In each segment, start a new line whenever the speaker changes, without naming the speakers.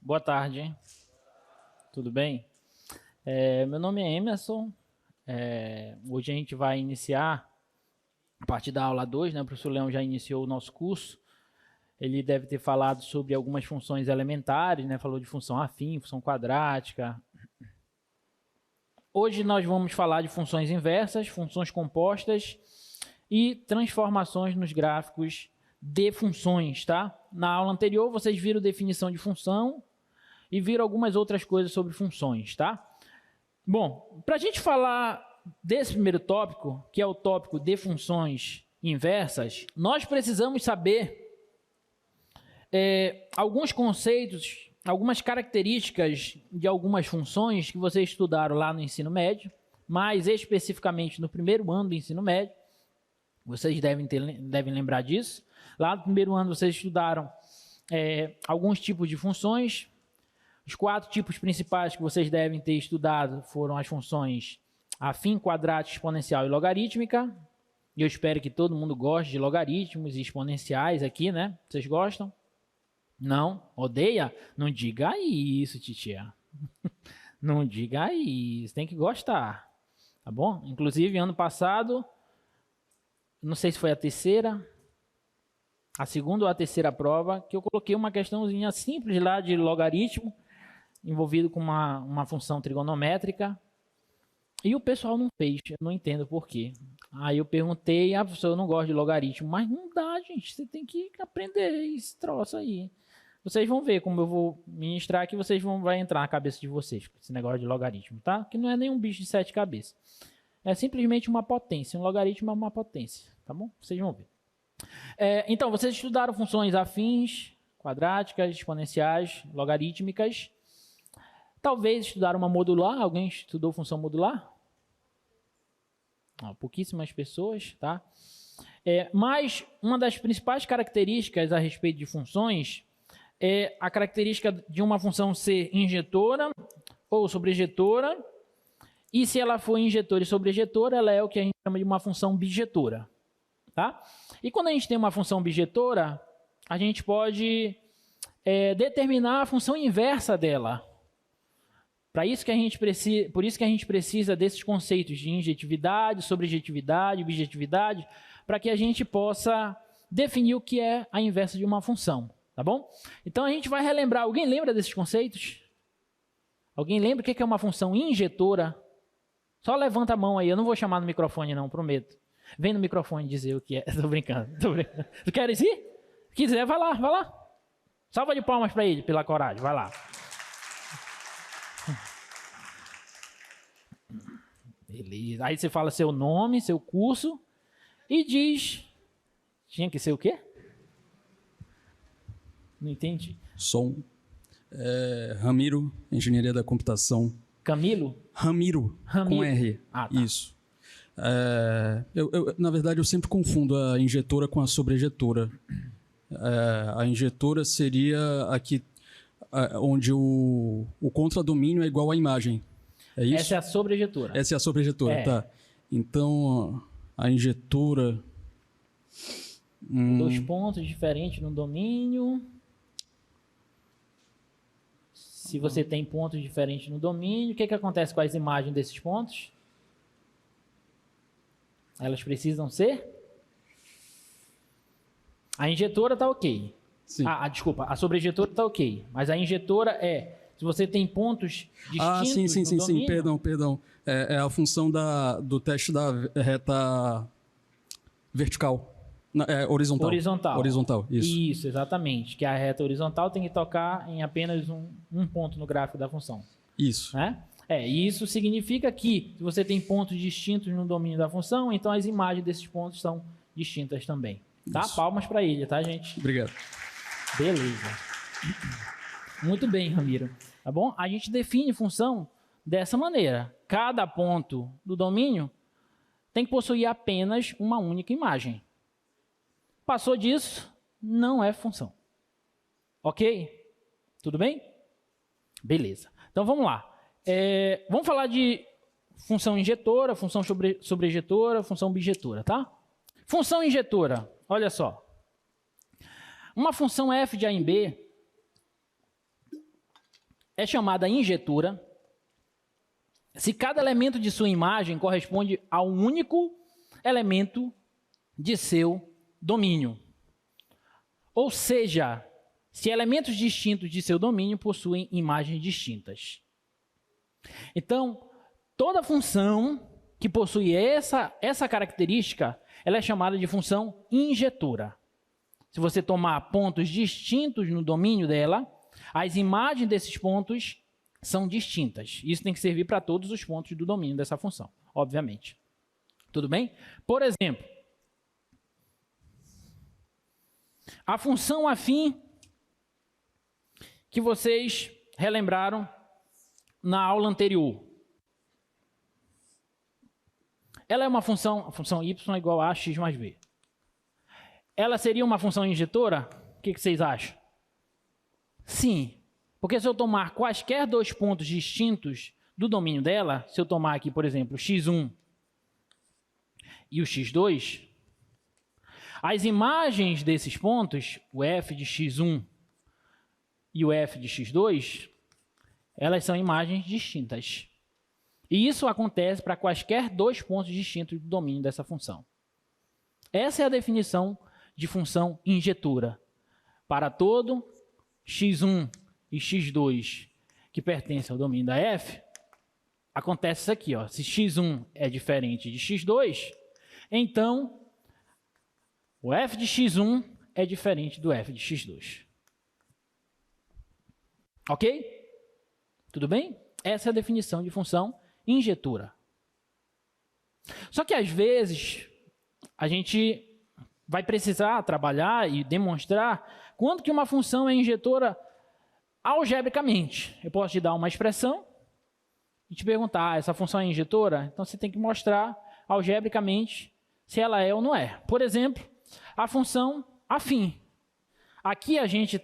Boa tarde. Tudo bem? Meu nome é Emerson. Hoje a gente vai iniciar a partir da aula 2, né? O professor Leão já iniciou o nosso curso. Ele deve ter falado sobre algumas funções elementares, né? Falou de função afim, função quadrática. Hoje nós vamos falar de funções inversas, funções compostas e transformações nos gráficos de funções, tá? Na aula anterior vocês viram definição de função e viram algumas outras coisas sobre funções, tá? Bom, para a gente falar desse primeiro tópico, que é o tópico de funções inversas, nós precisamos saber alguns conceitos, algumas características de algumas funções que vocês estudaram lá no ensino médio, mais especificamente no primeiro ano do ensino médio. Vocês devem lembrar disso. Lá no primeiro ano vocês estudaram alguns tipos de funções. Os 4 tipos principais que vocês devem ter estudado foram as funções afim, quadrática, exponencial e logarítmica. E eu espero que todo mundo goste de logaritmos e exponenciais aqui, né? Vocês gostam? Não? Odeia? Não diga isso, titia. Não diga isso, tem que gostar. Tá bom? Inclusive, ano passado, não sei se foi a segunda ou a terceira prova, que eu coloquei uma questãozinha simples lá de logaritmo, envolvido com uma função trigonométrica, e o pessoal não fez, eu não entendo por quê. Aí eu perguntei, professor, eu não gosto de logaritmo, mas não dá, gente, você tem que aprender esse troço aí. Vocês vão ver como eu vou ministrar aqui, vai entrar na cabeça de vocês, esse negócio de logaritmo, tá? Que não é nenhum bicho de 7 cabeças. É simplesmente uma potência, um logaritmo é uma potência, tá bom? Vocês vão ver. Então, vocês estudaram funções afins, quadráticas, exponenciais, logarítmicas. Talvez estudaram uma modular. Alguém estudou função modular? Pouquíssimas pessoas, tá? Mas uma das principais características a respeito de funções é a característica de uma função ser injetora ou sobrejetora. E se ela for injetora e sobrejetora, ela é o que a gente chama de uma função bijetora. Tá? E quando a gente tem uma função bijetora, a gente pode determinar a função inversa dela. Por isso que a gente precisa desses conceitos de injetividade, sobrejetividade, bijetividade, para que a gente possa definir o que é a inversa de uma função. Tá bom? Então a gente vai relembrar. Alguém lembra desses conceitos? Alguém lembra o que é uma função injetora? Só levanta a mão aí, eu não vou chamar no microfone não, prometo. Vem no microfone dizer o que é. Tô brincando. Tu queres ir? Se quiser, vai lá. Salva de palmas para ele, pela coragem, vai lá. Beleza. Aí você fala seu nome, seu curso e diz... Tinha que ser o quê? Não entendi.
Ramiro, Engenharia da Computação.
Camilo?
Ramiro, com R.
Tá.
Isso. Na verdade, eu sempre confundo a injetora com a sobrejetora. A injetora seria aqui onde o contradomínio é igual à imagem. É isso?
Essa é a sobrejetora.
Essa é a sobrejetora, tá. Então, a injetora...
2 pontos diferentes no domínio. Se você tem pontos diferentes no domínio, o que acontece com as imagens desses pontos? Elas precisam ser? A injetora está ok.
Sim.
Desculpa, a sobrejetora está ok. Mas a injetora se você tem pontos distintos no domínio...
Perdão. É a função do teste da reta vertical. Horizontal, isso.
Isso, exatamente. Que a reta horizontal tem que tocar em apenas um ponto no gráfico da função.
Isso.
Né? Isso significa que se você tem pontos distintos no domínio da função, então as imagens desses pontos são distintas também. Tá?
Isso.
Palmas para ele, tá, gente?
Obrigado.
Beleza. Muito bem, Ramiro. Tá bom? A gente define função dessa maneira. Cada ponto do domínio tem que possuir apenas uma única imagem. Passou disso, não é função. Ok? Tudo bem? Beleza. Então vamos lá. Vamos falar de função injetora, função sobrejetora, função bijetora, tá? Função injetora, olha só. Uma função f de a em b é chamada injetora se cada elemento de sua imagem corresponde a um único elemento de seu domínio. Ou seja, se elementos distintos de seu domínio possuem imagens distintas. Então, toda função que possui essa característica, ela é chamada de função injetora. Se você tomar pontos distintos no domínio dela, as imagens desses pontos são distintas. Isso tem que servir para todos os pontos do domínio dessa função, obviamente. Tudo bem? Por exemplo, a função afim que vocês relembraram na aula anterior. Ela é uma função, a função y é igual a x mais b. Ela seria uma função injetora? O que vocês acham? Sim, porque se eu tomar quaisquer dois pontos distintos do domínio dela, se eu tomar aqui, por exemplo, x1 e o x2, as imagens desses pontos, o f de x1 e o f de x2, elas são imagens distintas. E isso acontece para quaisquer dois pontos distintos do domínio dessa função. Essa é a definição de função injetora. Para todo x1 e x2 que pertencem ao domínio da f, acontece isso aqui, ó. Se x1 é diferente de x2, então o f de x1 é diferente do f de x2. Ok? Tudo bem? Essa é a definição de função injetora. Só que às vezes a gente vai precisar trabalhar e demonstrar quando que uma função é injetora algebricamente. Eu posso te dar uma expressão e te perguntar, essa função é injetora? Então você tem que mostrar algebricamente se ela é ou não é. Por exemplo, a função afim. Aqui a gente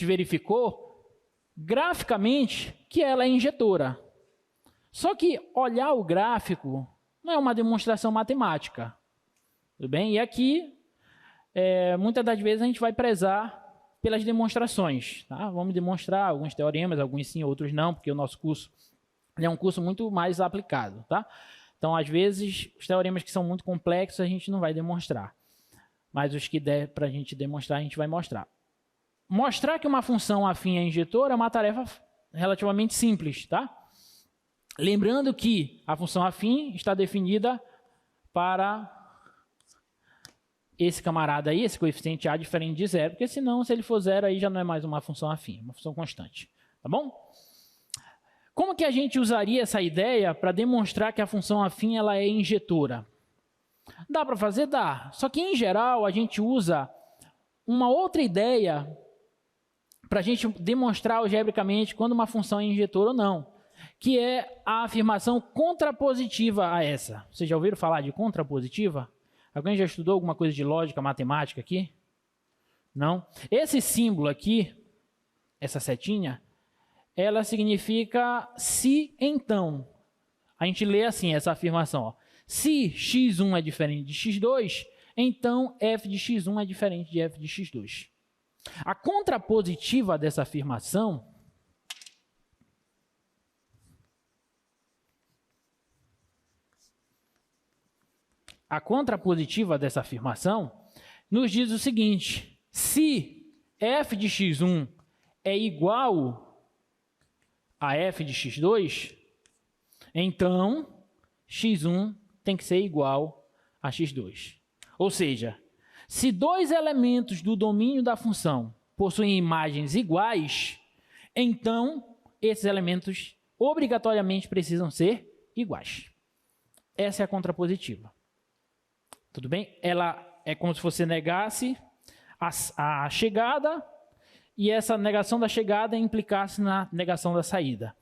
verificou graficamente que ela é injetora. Só que olhar o gráfico não é uma demonstração matemática. Tudo bem? E aqui, muitas das vezes, a gente vai prezar pelas demonstrações. Tá? Vamos demonstrar alguns teoremas, alguns sim, outros não, porque o nosso curso é um curso muito mais aplicado. Tá? Então, às vezes, os teoremas que são muito complexos, a gente não vai demonstrar. Mas os que der para a gente demonstrar, a gente vai mostrar. Mostrar que uma função afim é injetora é uma tarefa relativamente simples, tá? Lembrando que a função afim está definida para esse camarada aí, esse coeficiente A diferente de zero, porque senão, se ele for zero, aí já não é mais uma função afim, uma função constante, tá bom? Como que a gente usaria essa ideia para demonstrar que a função afim ela é injetora? Dá para fazer? Dá. Só que, em geral, a gente usa uma outra ideia para a gente demonstrar algebricamente quando uma função é injetora ou não, que é a afirmação contrapositiva a essa. Vocês já ouviram falar de contrapositiva? Alguém já estudou alguma coisa de lógica, matemática aqui? Não? Esse símbolo aqui, essa setinha, ela significa se então. A gente lê assim essa afirmação, ó. Se x1 é diferente de x2, então f de x1 é diferente de f de x2. A contrapositiva dessa afirmação nos diz o seguinte: se f de x1 é igual a f de x2, então x1 tem que ser igual a x2. Ou seja, se dois elementos do domínio da função possuem imagens iguais, então esses elementos obrigatoriamente precisam ser iguais. Essa é a contrapositiva. Tudo bem? Ela é como se você negasse a chegada e essa negação da chegada implicasse na negação da saída.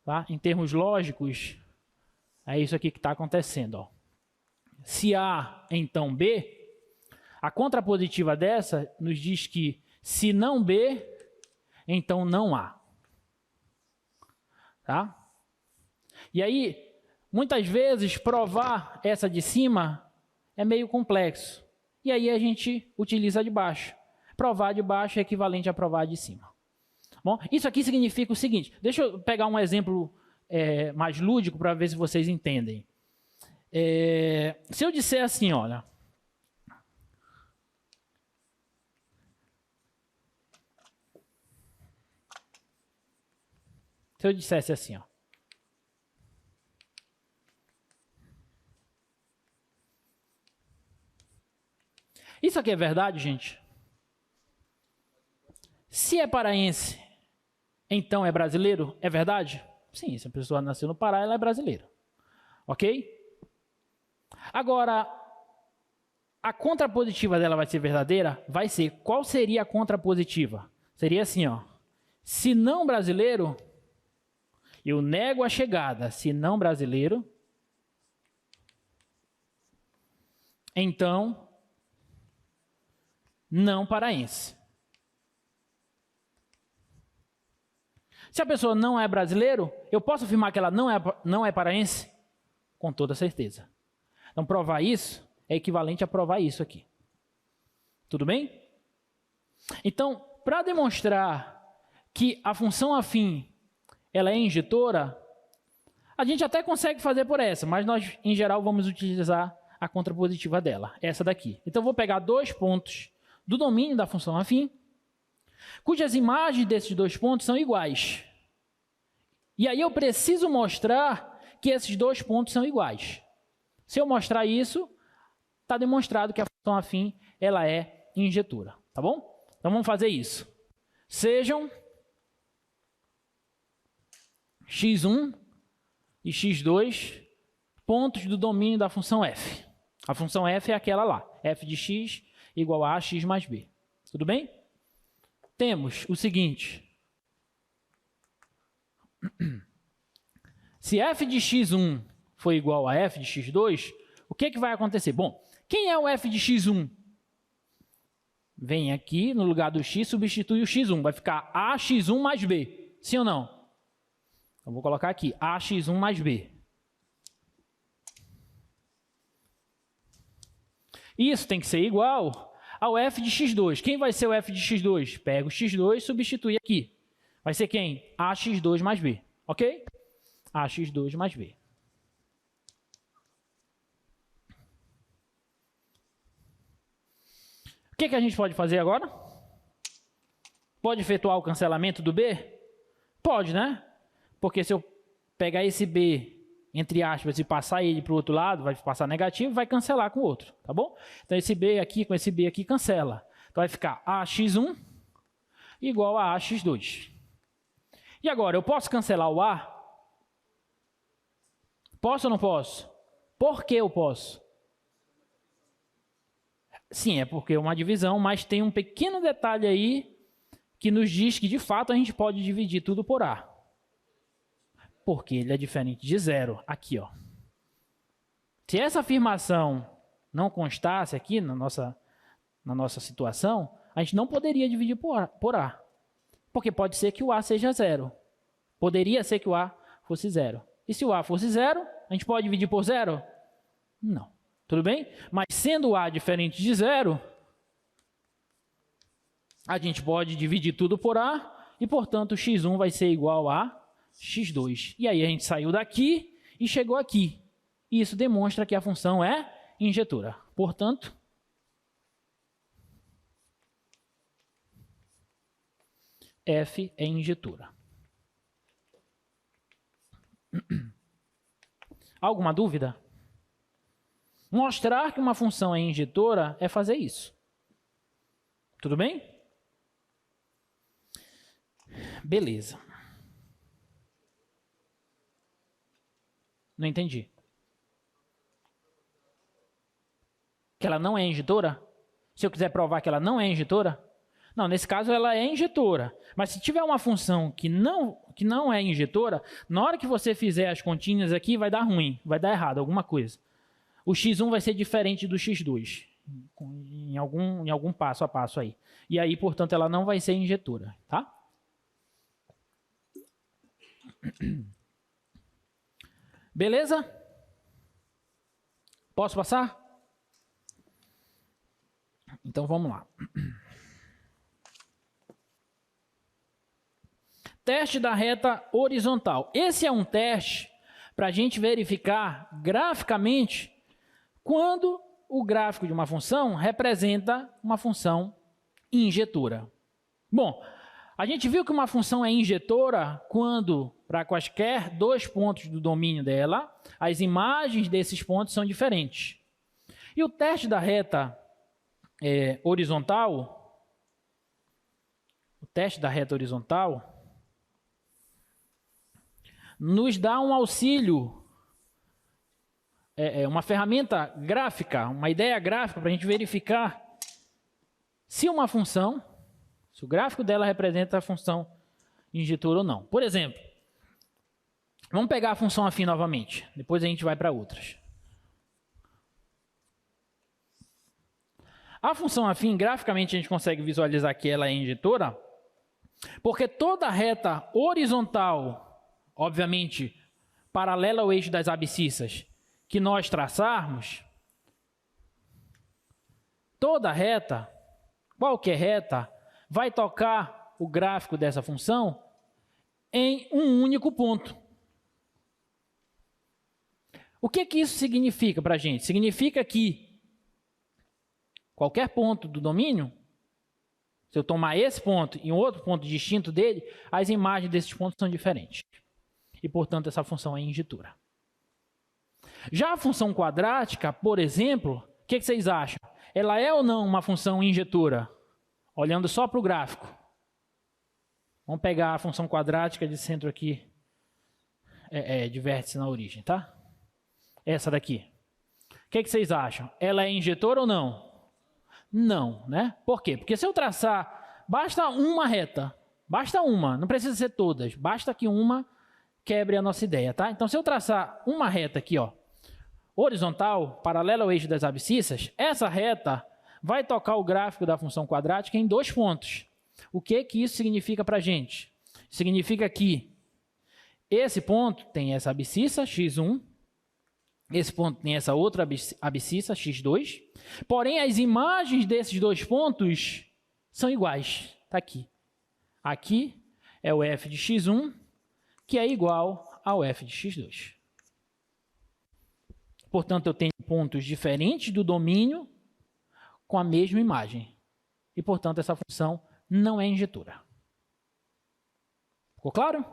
Tá? Em termos lógicos, é isso aqui que está acontecendo. Ó. Se A, então B, a contrapositiva dessa nos diz que se não B, então não A. Tá? E aí, muitas vezes, provar essa de cima é meio complexo. E aí a gente utiliza a de baixo. Provar de baixo é equivalente a provar de cima. Bom, isso aqui significa o seguinte, deixa eu pegar um exemplo mais lúdico para ver se vocês entendem. Se eu disser assim, olha, se eu dissesse assim, ó, isso aqui é verdade, gente? Se é paraense, então é brasileiro? É verdade? Sim, se a pessoa nasceu no Pará, ela é brasileira. Ok? Agora, a contrapositiva dela vai ser verdadeira? Vai ser. Qual seria a contrapositiva? Seria assim, ó. Se não brasileiro, eu nego a chegada. Se não brasileiro, então não paraense. Se a pessoa não é brasileiro, eu posso afirmar que ela não é paraense? Com toda certeza. Então, provar isso é equivalente a provar isso aqui. Tudo bem? Então, para demonstrar que a função afim ela é injetora, a gente até consegue fazer por essa, mas nós, em geral, vamos utilizar a contrapositiva dela, essa daqui. Então, eu vou pegar 2 pontos do domínio da função afim, cujas imagens desses 2 pontos são iguais. E aí eu preciso mostrar que esses 2 pontos são iguais. Se eu mostrar isso, está demonstrado que a função afim ela é injetora. Tá bom? Então vamos fazer isso. Sejam x1 e x2 pontos do domínio da função f. A função f é aquela lá. F de x igual a x mais b. Tudo bem? Temos o seguinte. Se f de x1 for igual a f de x2, o que vai acontecer? Bom, quem é o f de x1? Vem aqui, no lugar do x, substitui o x1. Vai ficar ax1 mais b. Sim ou não? Eu vou colocar aqui, ax1 mais b. Isso tem que ser igual ao f de x2. Quem vai ser o f de x2? Pega o x2 e substitui aqui. Vai ser quem? ax2 mais b. Ok? ax2 mais b. O que a gente pode fazer agora? Pode efetuar o cancelamento do b? Pode, né? Porque se eu pegar esse b, entre aspas, e passar ele para o outro lado, vai passar negativo, vai cancelar com o outro, tá bom? Então esse b aqui com esse b aqui cancela. Então vai ficar ax1 igual a ax2. E agora, eu posso cancelar o a? Posso ou não posso? Por que eu posso? Sim, é porque é uma divisão, mas tem um pequeno detalhe aí que nos diz que, de fato, a gente pode dividir tudo por a. Porque ele é diferente de zero. Aqui, ó. Se essa afirmação não constasse aqui na nossa situação, a gente não poderia dividir por a. Porque pode ser que o a seja zero. Poderia ser que o a fosse zero. E se o a fosse zero, a gente pode dividir por zero? Não. Tudo bem? Mas sendo o a diferente de zero, a gente pode dividir tudo por a e, portanto, x1 vai ser igual a x2. E aí a gente saiu daqui e chegou aqui. E isso demonstra que a função é injetora. Portanto, f é injetora. Alguma dúvida? Mostrar que uma função é injetora é fazer isso. Tudo bem? Beleza. Não entendi. Que ela não é injetora? Se eu quiser provar que ela não é injetora? Não, nesse caso ela é injetora. Mas se tiver uma função que não é injetora, na hora que você fizer as continhas aqui, vai dar ruim, vai dar errado, alguma coisa. O x1 vai ser diferente do x2, em algum passo a passo aí. E aí, portanto, ela não vai ser injetora, tá? Beleza? Posso passar? Então vamos lá. Teste da reta horizontal. Esse é um teste para a gente verificar graficamente quando o gráfico de uma função representa uma função injetora. Bom, a gente viu que uma função é injetora quando, para quaisquer dois pontos do domínio dela, as imagens desses pontos são diferentes. E o teste da reta horizontal, nos dá um auxílio, uma ferramenta gráfica, uma ideia gráfica para a gente verificar se uma função, se o gráfico dela representa a função injetora ou não. Por exemplo, vamos pegar a função afim novamente, depois a gente vai para outras. A função afim, graficamente a gente consegue visualizar que ela é injetora, porque toda reta horizontal, obviamente, paralela ao eixo das abscissas, que nós traçarmos, toda reta, qualquer reta, vai tocar o gráfico dessa função em um único ponto. O que isso significa para a gente? Significa que qualquer ponto do domínio, se eu tomar esse ponto e um outro ponto distinto dele, as imagens desses pontos são diferentes. E, portanto, essa função é injetora. Já a função quadrática, por exemplo, o que vocês acham? Ela é ou não uma função injetora? Olhando só para o gráfico. Vamos pegar a função quadrática de centro aqui, de vértice na origem, tá? Essa daqui. O que vocês acham? Ela é injetora ou não? Não, né? Por quê? Porque se eu traçar, basta uma reta, basta uma, não precisa ser todas, basta que uma quebre a nossa ideia, tá? Então, se eu traçar uma reta aqui, ó, horizontal, paralela ao eixo das abscissas, essa reta vai tocar o gráfico da função quadrática em dois pontos. O que isso significa para a gente? Significa que esse ponto tem essa abscissa, x1, esse ponto tem essa outra abscissa, x2, porém as imagens desses dois pontos são iguais. Está aqui. Aqui é o f de x1, que é igual ao f de x2. Portanto, eu tenho pontos diferentes do domínio com a mesma imagem. E, portanto, essa função não é injetora. Ficou claro?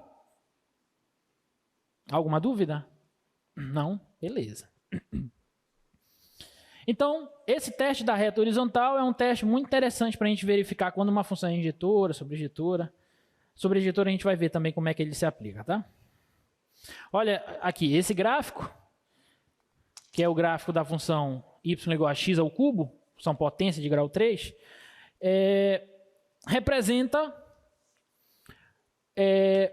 Alguma dúvida? Não? Beleza. Então, esse teste da reta horizontal é um teste muito interessante para a gente verificar quando uma função é injetora, sobrejetora. Sobrejetora a gente vai ver também como é que ele se aplica, tá? Olha aqui, esse gráfico, que é o gráfico da função y igual a x ao cubo, função potência de grau 3, representa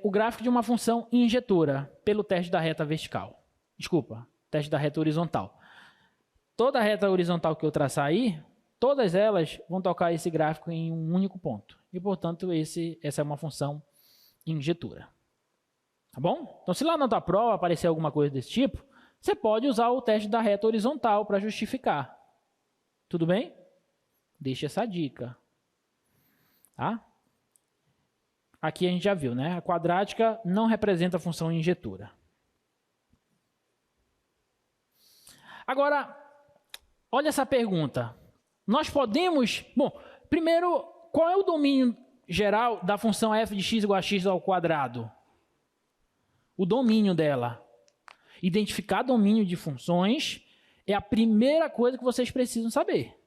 o gráfico de uma função injetora pelo teste da reta vertical. Desculpa, teste da reta horizontal. Toda reta horizontal que eu traçar aí, todas elas vão tocar esse gráfico em um único ponto. E, portanto, essa é uma função injetora. Tá bom? Então, se lá na tua prova aparecer alguma coisa desse tipo, você pode usar o teste da reta horizontal para justificar. Tudo bem? Deixa essa dica. Tá? Aqui a gente já viu, né? A quadrática não representa a função injetora. Agora, olha essa pergunta. Nós podemos... Bom, primeiro, qual é o domínio geral da função f de x igual a x ao quadrado? O domínio dela. Identificar domínio de funções é a primeira coisa que vocês precisam saber.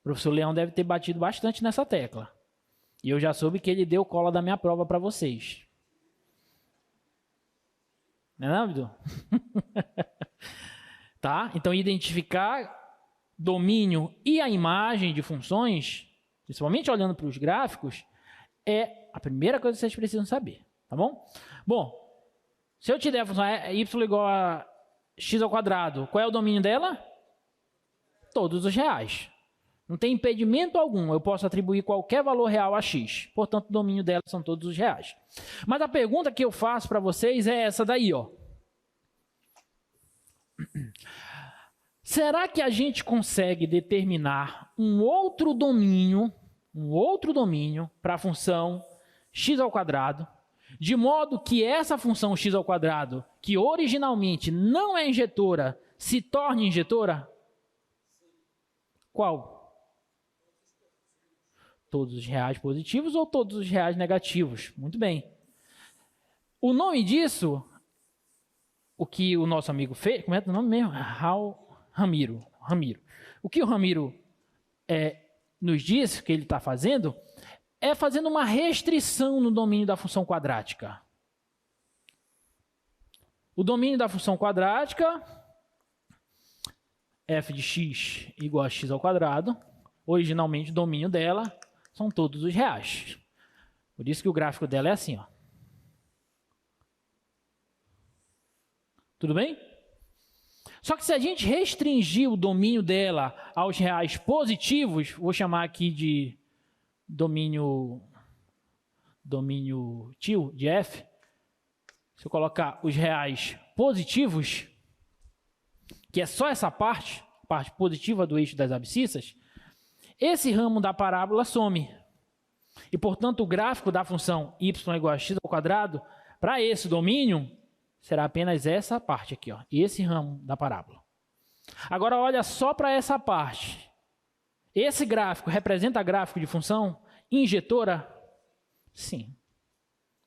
O professor Leão deve ter batido bastante nessa tecla. E eu já soube que ele deu cola da minha prova para vocês. Não é não, Abdu? Tá? Então, identificar domínio e a imagem de funções, principalmente olhando para os gráficos, é a primeira coisa que vocês precisam saber. Tá bom? Bom, se eu te der a função y igual a x ao quadrado, qual é o domínio dela? Todos os reais. Não tem impedimento algum, eu posso atribuir qualquer valor real a x. Portanto, o domínio dela são todos os reais. Mas a pergunta que eu faço para vocês é essa daí, ó. Será que a gente consegue determinar um outro domínio para a função x ao quadrado, de modo que essa função x ao quadrado, que originalmente não é injetora, se torne injetora? Qual? Todos os reais positivos ou todos os reais negativos? Muito bem. O nome disso, o que o nosso amigo fez, como é o nome mesmo? Ramiro. O que o Ramiro nos diz que ele está fazendo é fazendo uma restrição no domínio da função quadrática. O domínio da função quadrática, f de x igual a x ao quadrado, originalmente o domínio dela são todos os reais. Por isso que o gráfico dela é assim, ó. Tudo bem? Só que se a gente restringir o domínio dela aos reais positivos, vou chamar aqui de domínio tio de f, se eu colocar os reais positivos, que é só essa parte positiva do eixo das abscissas, esse ramo da parábola some. E, portanto, o gráfico da função y igual a x ao quadrado, para esse domínio, será apenas essa parte aqui, ó, esse ramo da parábola. Agora, olha só para essa parte. Esse gráfico representa gráfico de função injetora? Sim.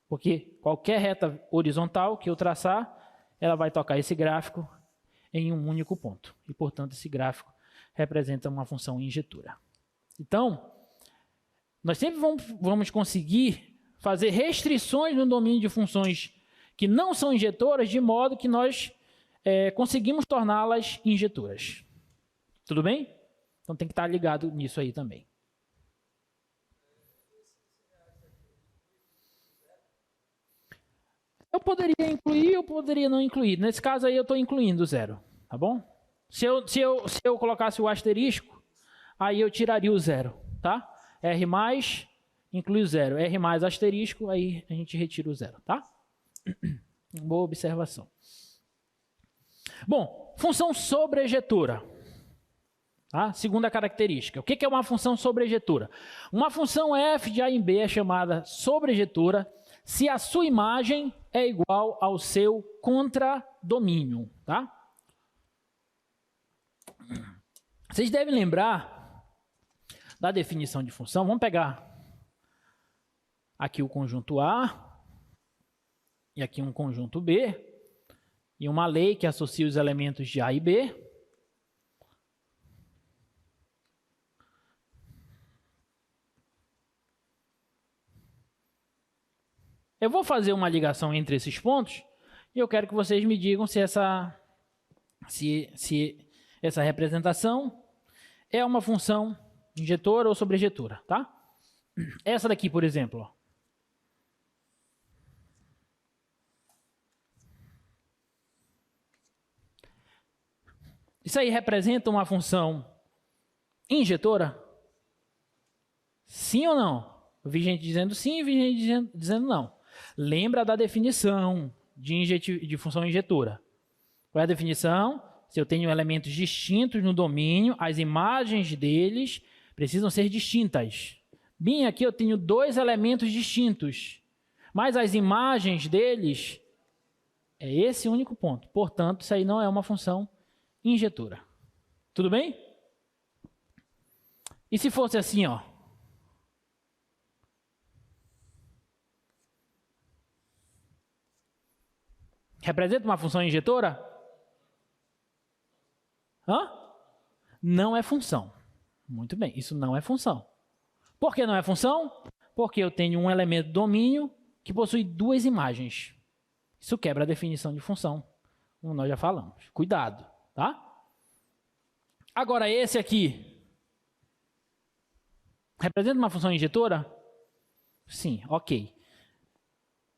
Porque qualquer reta horizontal que eu traçar, ela vai tocar esse gráfico em um único ponto. E, portanto, esse gráfico representa uma função injetora. Então, nós sempre vamos conseguir fazer restrições no domínio de funções que não são injetoras, de modo que nós conseguimos torná-las injetoras. Tudo bem? Então tem que estar ligado nisso aí também. Eu poderia incluir, eu poderia não incluir. Nesse caso aí eu estou incluindo zero, tá bom? Se eu colocasse o asterisco, aí eu tiraria o zero, tá? R mais, inclui o zero. R mais asterisco, aí a gente retira o zero, tá? Boa observação. Bom, função sobrejetora. Tá? Segunda característica. O que é uma função sobrejetora? Uma função f de a em b é chamada sobrejetora se a sua imagem é igual ao seu contradomínio. Tá? Vocês devem lembrar da definição de função. Vamos pegar aqui o conjunto A e aqui um conjunto B e uma lei que associa os elementos de A e B. Eu vou fazer uma ligação entre esses pontos e eu quero que vocês me digam se essa representação é uma função injetora ou sobrejetora, tá? Essa daqui, por exemplo, ó. Isso aí representa uma função injetora? Sim ou não? Eu vi gente dizendo sim e vi gente dizendo não. Lembra da definição de função injetora. Qual é a definição? Se eu tenho elementos distintos no domínio, as imagens deles precisam ser distintas. Bem, aqui eu tenho dois elementos distintos, mas as imagens deles é esse único ponto. Portanto, isso aí não é uma função injetora. Tudo bem? E se fosse assim, ó? Representa uma função injetora? Hã? Não é função. Muito bem, isso não é função. Por que não é função? Porque eu tenho um elemento domínio que possui duas imagens. Isso quebra a definição de função, como nós já falamos. Cuidado, tá? Agora, esse aqui representa uma função injetora? Sim, ok.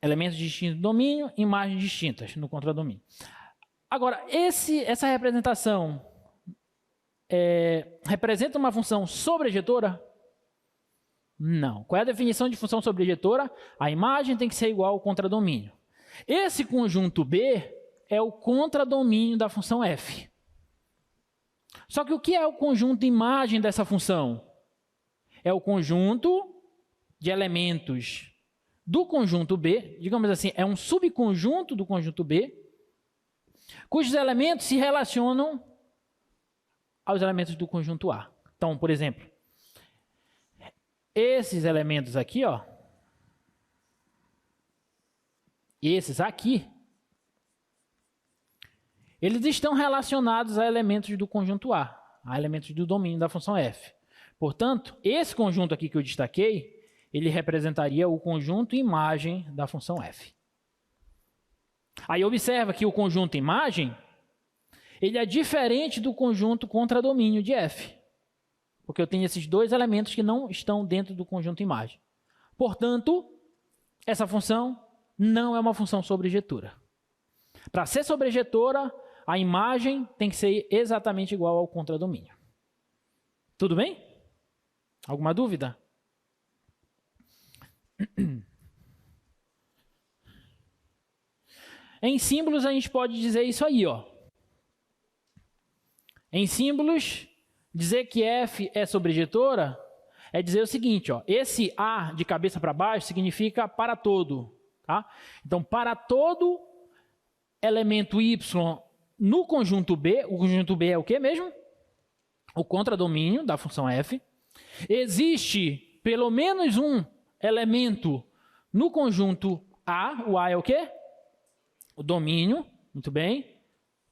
Elementos distintos do domínio, imagens distintas no contradomínio. Agora, essa representação representa uma função sobrejetora? Não. Qual é a definição de função sobrejetora? A imagem tem que ser igual ao contradomínio. Esse conjunto B é o contradomínio da função f. Só que o que é o conjunto de imagem dessa função? É o conjunto de elementos do conjunto B, digamos assim, é um subconjunto do conjunto B, cujos elementos se relacionam aos elementos do conjunto A. Então, por exemplo, esses elementos aqui, ó, esses aqui, eles estão relacionados a elementos do conjunto A elementos do domínio da função f. Portanto, esse conjunto aqui que eu destaquei, ele representaria o conjunto imagem da função f. Aí observa que o conjunto imagem, ele é diferente do conjunto contradomínio de f. Porque eu tenho esses dois elementos que não estão dentro do conjunto imagem. Portanto, essa função não é uma função sobrejetora. Para ser sobrejetora, a imagem tem que ser exatamente igual ao contradomínio. Tudo bem? Alguma dúvida? Em símbolos a gente pode dizer isso aí, ó. Em símbolos, dizer que f é sobrejetora é dizer o seguinte, ó, esse A de cabeça para baixo significa para todo. Tá? Então, para todo elemento y no conjunto B, o conjunto B é o que mesmo? O contradomínio da função f. Existe pelo menos um elemento no conjunto A, o A é o quê? O domínio, muito bem,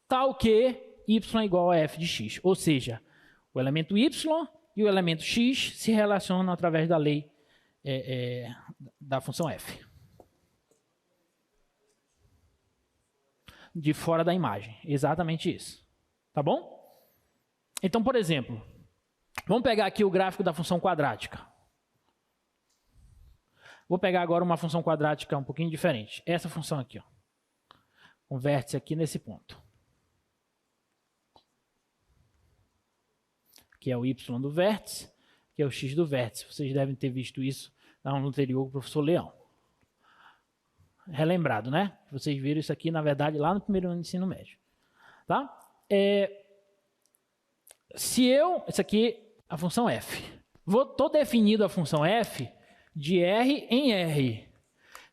tal que y é igual a f de x. Ou seja, o elemento y e o elemento x se relacionam através da lei da função f. De fora da imagem. Exatamente isso. Tá bom? Então, por exemplo, vamos pegar aqui o gráfico da função quadrática. Vou pegar agora uma função quadrática um pouquinho diferente. Essa função aqui, ó. Um vértice aqui nesse ponto. Que é o y do vértice, que é o x do vértice. Vocês devem ter visto isso na aula anterior com o professor Leão. Relembrado, né? Vocês viram isso aqui, na verdade, lá no primeiro ano de ensino médio. Tá? Isso aqui, a função f. Estou definindo a função f de R em R.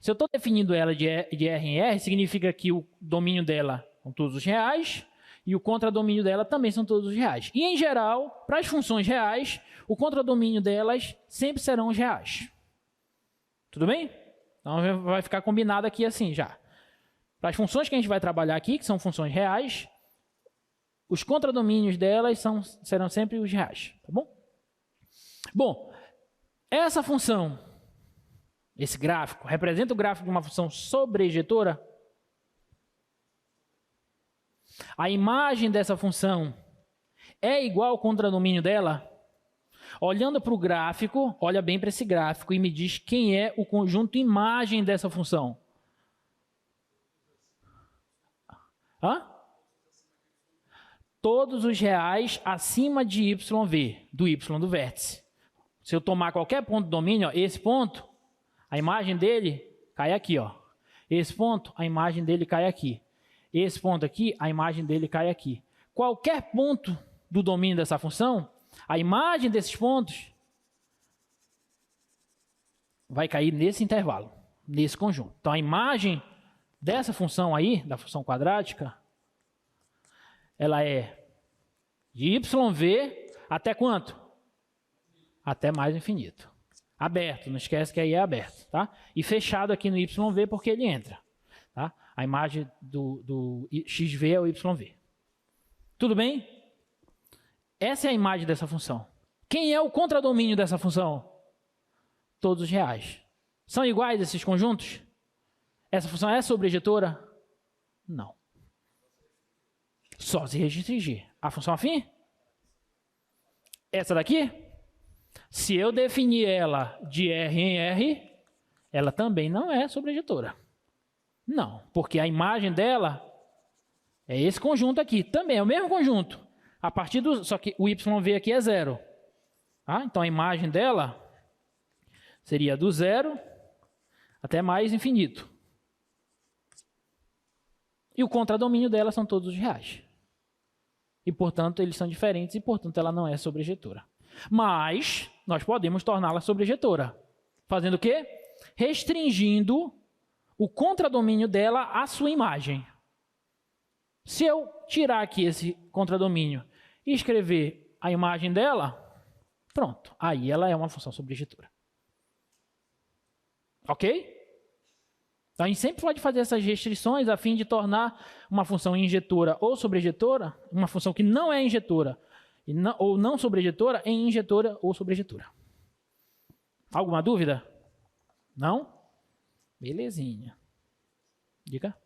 Se eu estou definindo ela de R em R, significa que o domínio dela são todos os reais e o contradomínio dela também são todos os reais. E, em geral, para as funções reais, o contradomínio delas sempre serão os reais. Tudo bem? Então, vai ficar combinado aqui assim já. Para as funções que a gente vai trabalhar aqui, que são funções reais, os contradomínios delas serão sempre os reais. Tá bom? Bom, essa função, esse gráfico, representa o gráfico de uma função sobrejetora? A imagem dessa função é igual ao contradomínio dela? Olhando para o gráfico, olha bem para esse gráfico e me diz quem é o conjunto imagem dessa função. Hã? Todos os reais acima de YV, do Y do vértice. Se eu tomar qualquer ponto do domínio, ó, esse ponto, a imagem dele cai aqui. Ó. Esse ponto, a imagem dele cai aqui. Esse ponto aqui, a imagem dele cai aqui. Qualquer ponto do domínio dessa função, a imagem desses pontos vai cair nesse intervalo, nesse conjunto. Então, a imagem dessa função aí, da função quadrática, ela é de YV até quanto? Até mais infinito. Aberto, não esquece que aí é aberto. Tá? E fechado aqui no YV porque ele entra. Tá? A imagem do XV é o YV. Tudo bem? Essa é a imagem dessa função. Quem é o contradomínio dessa função? Todos os reais. São iguais esses conjuntos? Essa função é sobrejetora? Não. Só se restringir. A função afim? Essa daqui? Se eu definir ela de R em R, ela também não é sobrejetora. Não, porque a imagem dela é esse conjunto aqui. Também é o mesmo conjunto. A partir do, só que o YV aqui é zero. Tá? Então a imagem dela seria do zero até mais infinito. E o contradomínio dela são todos os reais. E, portanto, eles são diferentes e, portanto, ela não é sobrejetora. Mas nós podemos torná-la sobrejetora. Fazendo o quê? restringindo o contradomínio dela à sua imagem. Se eu tirar aqui esse contradomínio e escrever a imagem dela, pronto, aí ela é uma função sobrejetora. Ok? Então, a gente sempre pode fazer essas restrições a fim de tornar uma função injetora ou sobrejetora, uma função que não é injetora ou não sobrejetora, em injetora ou sobrejetora. Alguma dúvida? Não? Belezinha. Diga.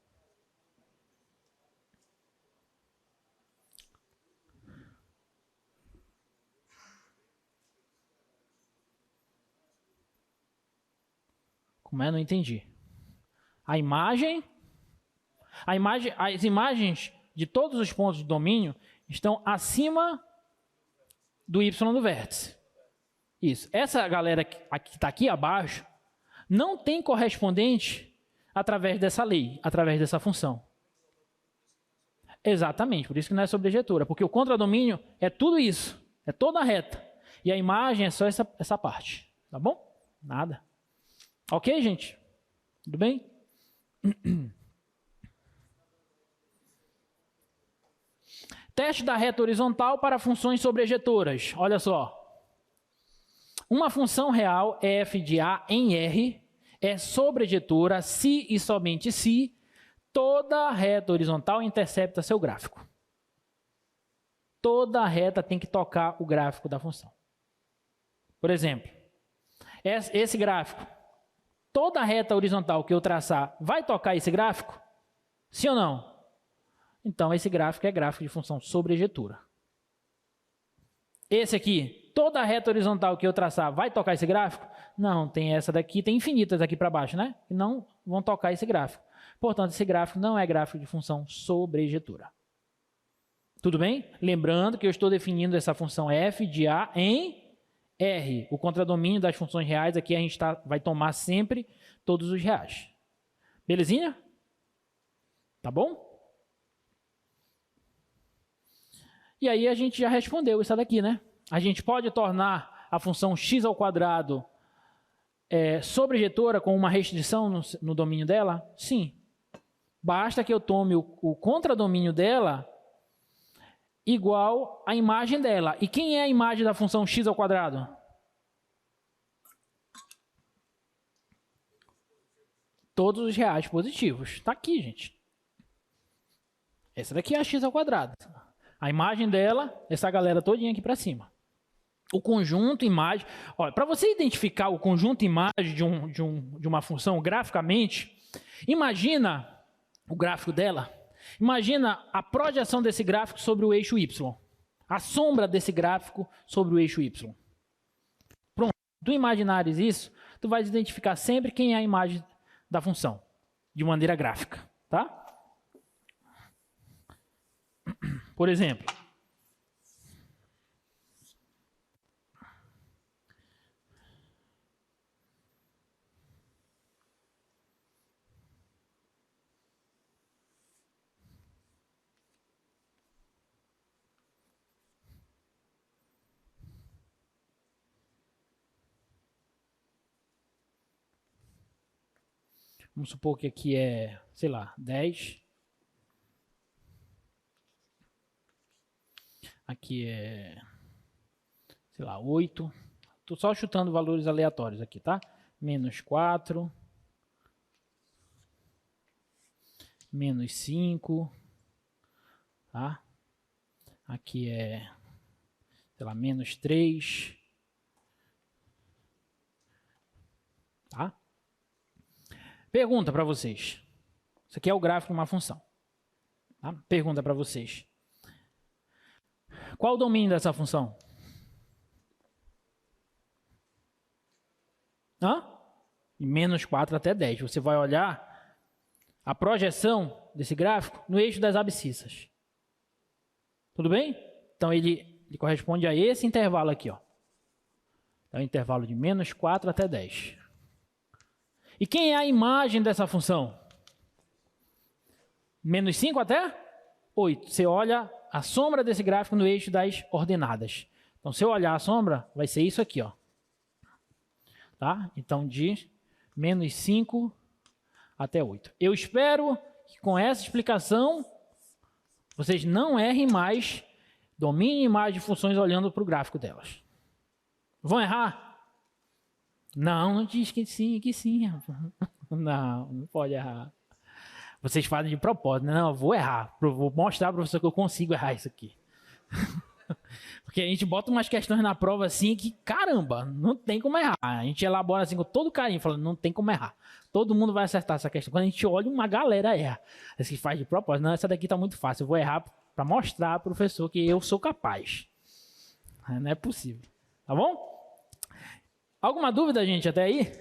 Como é? Não entendi. As imagens de todos os pontos do domínio estão acima do y do vértice. Isso. Essa galera que está aqui abaixo não tem correspondente através dessa lei, através dessa função. Exatamente, por isso que não é sobrejetora, porque o contradomínio é tudo isso, é toda a reta. E a imagem é só essa parte, tá bom? Nada. Ok, gente? Tudo bem? Teste da reta horizontal para funções sobrejetoras. Olha só. Uma função real f de A em R é sobrejetora se e somente se toda reta horizontal intercepta seu gráfico. Toda reta tem que tocar o gráfico da função. Por exemplo, esse gráfico, toda reta horizontal que eu traçar vai tocar esse gráfico? Sim ou não? Então, esse gráfico é gráfico de função sobrejetora. Esse aqui, toda reta horizontal que eu traçar vai tocar esse gráfico? Não, tem essa daqui, tem infinitas aqui para baixo, né? Que não vão tocar esse gráfico. Portanto, esse gráfico não é gráfico de função sobrejetora. Tudo bem? Lembrando que eu estou definindo essa função f de A em R. O contradomínio das funções reais aqui a gente vai tomar sempre todos os reais. Belezinha? Tá bom? E aí a gente já respondeu isso daqui, né? A gente pode tornar a função x ao quadrado sobrejetora com uma restrição no domínio dela? Sim. Basta que eu tome o contradomínio dela igual à imagem dela. E quem é a imagem da função x ao quadrado? Todos os reais positivos. Está aqui, gente. Essa daqui é a x ao quadrado. A imagem dela, essa galera todinha aqui para cima. O conjunto imagem... Olha, para você identificar o conjunto imagem de uma função graficamente, imagina o gráfico dela. Imagina a projeção desse gráfico sobre o eixo y. A sombra desse gráfico sobre o eixo y. Pronto. Tu imaginares isso, tu vais identificar sempre quem é a imagem da função, de maneira gráfica, tá? Por exemplo, vamos supor que aqui é, sei lá, 10. Aqui é, sei lá, 8. Estou só chutando valores aleatórios aqui, tá? Menos 4. Menos 5. Tá? Aqui é, sei lá, menos 3. Tá? Pergunta para vocês. Isso aqui é o gráfico de uma função. Tá? Pergunta para vocês. Qual o domínio dessa função? De menos 4 até 10. Você vai olhar a projeção desse gráfico no eixo das abscissas. Tudo bem? Então, ele corresponde a esse intervalo aqui. Ó. É o intervalo de menos 4 até 10. E quem é a imagem dessa função? Menos 5 até 8. Você olha a sombra desse gráfico no eixo das ordenadas. Então, se eu olhar a sombra, vai ser isso aqui, ó. Tá? Então, de menos 5 até 8. Eu espero que com essa explicação vocês não errem mais, dominem mais de funções olhando para o gráfico delas. Vão errar? Não diz que sim, que sim. Não pode errar. Vocês fazem de propósito. Não, eu vou errar. Vou mostrar para o professor que eu consigo errar isso aqui. Porque a gente bota umas questões na prova assim que, caramba, não tem como errar. A gente elabora assim com todo carinho, falando, não tem como errar. Todo mundo vai acertar essa questão. Quando a gente olha, uma galera erra. Esse faz de propósito. Não, essa daqui tá muito fácil. Eu vou errar para mostrar para o professor que eu sou capaz. Não é possível. Tá bom? Alguma dúvida, gente, até aí?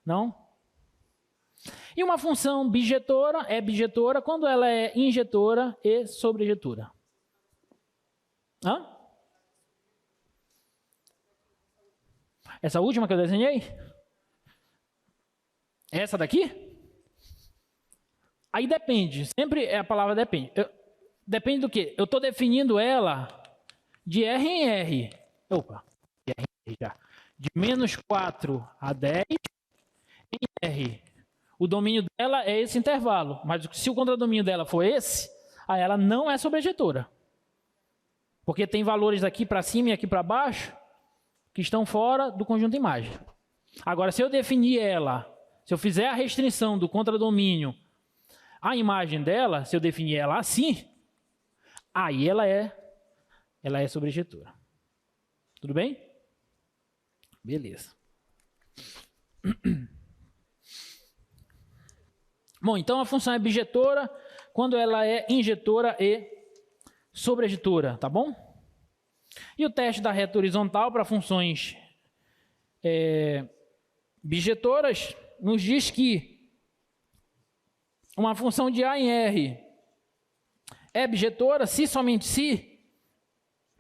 Não? E uma função bijetora é bijetora quando ela é injetora e sobrejetora. Hã? Essa última que eu desenhei? Essa daqui? Aí depende. Sempre é a palavra depende. Depende do quê? Eu estou definindo ela de R em R. Opa, de R em R já. De menos 4 a 10 em R. O domínio dela é esse intervalo. Mas se o contradomínio dela for esse, aí ela não é sobrejetora. Porque tem valores aqui para cima e aqui para baixo que estão fora do conjunto de imagem. Agora, se eu definir ela, se eu fizer a restrição do contradomínio à imagem dela, se eu definir ela assim, aí ela é sobrejetora. Tudo bem? Beleza. Bom, então a função é bijetora quando ela é injetora e sobrejetora, tá bom? E o teste da reta horizontal para funções bijetoras nos diz que uma função de A em R é bijetora se somente se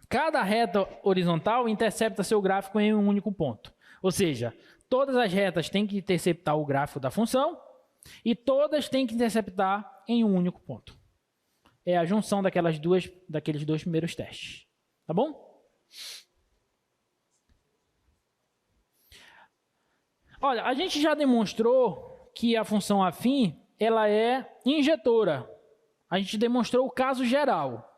cada reta horizontal intercepta seu gráfico em um único ponto. Ou seja, todas as retas têm que interceptar o gráfico da função e todas têm que interceptar em um único ponto. É a junção daqueles dois primeiros testes. Tá bom? Olha, a gente já demonstrou que a função afim ela é injetora. A gente demonstrou o caso geral.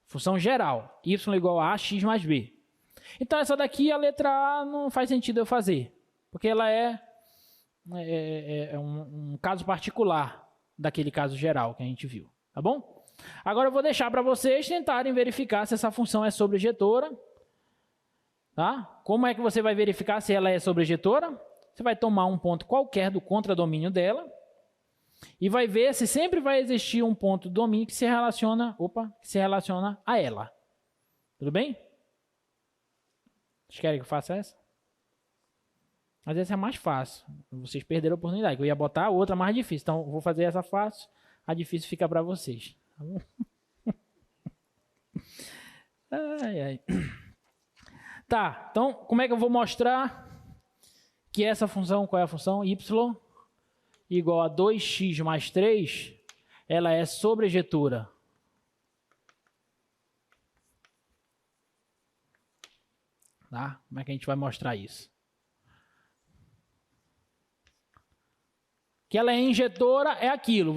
Função geral, y igual a x mais b. Então, essa daqui, a letra A, não faz sentido eu fazer, porque ela é um caso particular daquele caso geral que a gente viu, tá bom? Agora, eu vou deixar para vocês tentarem verificar se essa função é sobrejetora. Tá? Como é que você vai verificar se ela é sobrejetora? Você vai tomar um ponto qualquer do contradomínio dela e vai ver se sempre vai existir um ponto do domínio que se relaciona a ela. Tudo bem? Vocês querem que eu faça essa? Mas essa é mais fácil. Vocês perderam a oportunidade. Eu ia botar a outra mais difícil. Então, eu vou fazer essa fácil. A difícil fica para vocês. Tá bom? Ai, ai. Tá, então, como é que eu vou mostrar que essa função, qual é a função? Y igual a 2x mais 3, ela é sobrejetora. Tá? Como é que a gente vai mostrar isso? Que ela é injetora é aquilo.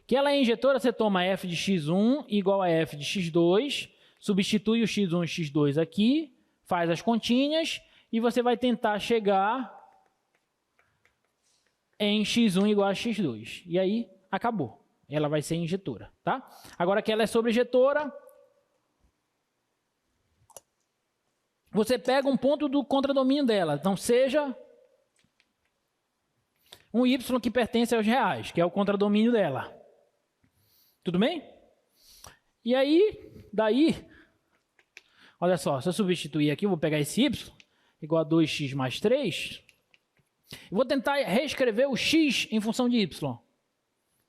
Que ela é injetora, você toma f de x1 igual a f de x2, substitui o x1 e x2 aqui, faz as continhas e você vai tentar chegar em x1 igual a x2. E aí, acabou. Ela vai ser injetora, tá? Agora que ela é sobrejetora, você pega um ponto do contradomínio dela. Então, seja um y que pertence aos reais, que é o contradomínio dela. Tudo bem? E aí, daí, olha só, se eu substituir aqui, eu vou pegar esse y, igual a 2x mais 3, eu vou tentar reescrever o x em função de y.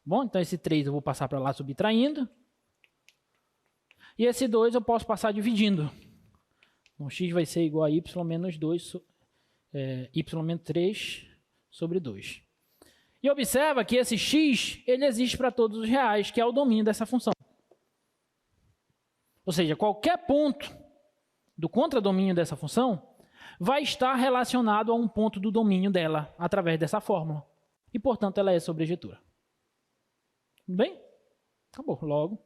Bom, então esse 3 eu vou passar para lá subtraindo. E esse 2 eu posso passar dividindo. Então, x vai ser igual a y menos 2, y menos 3 sobre 2. E observa que esse x, ele existe para todos os reais, que é o domínio dessa função. Ou seja, qualquer ponto do contradomínio dessa função, vai estar relacionado a um ponto do domínio dela, através dessa fórmula. E, portanto, ela é sobrejetura. Tudo bem? Acabou. Logo,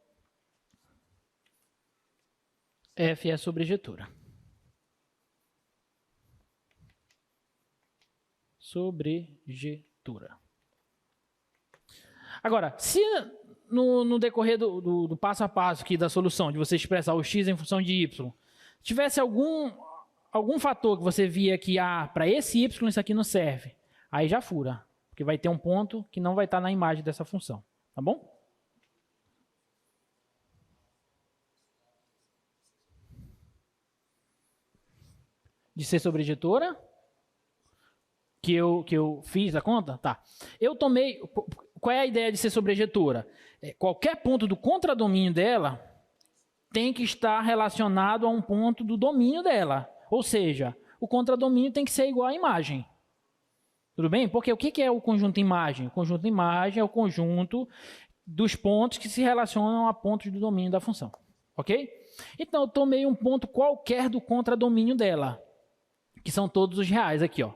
F é sobrejetura. Sobrejetura. Agora, se no decorrer do passo a passo aqui da solução, de você expressar o x em função de y, tivesse algum fator que você via que, para esse y isso aqui não serve, aí já fura, porque vai ter um ponto que não vai estar na imagem dessa função, tá bom? De ser sobrejetora, que eu fiz a conta? Tá. Eu tomei... Qual é a ideia de ser sobrejetora? Qualquer ponto do contradomínio dela tem que estar relacionado a um ponto do domínio dela. Ou seja, o contradomínio tem que ser igual à imagem. Tudo bem? Porque o que é o conjunto imagem? O conjunto imagem é o conjunto dos pontos que se relacionam a pontos do domínio da função. Ok? Então, eu tomei um ponto qualquer do contradomínio dela, que são todos os reais aqui, ó.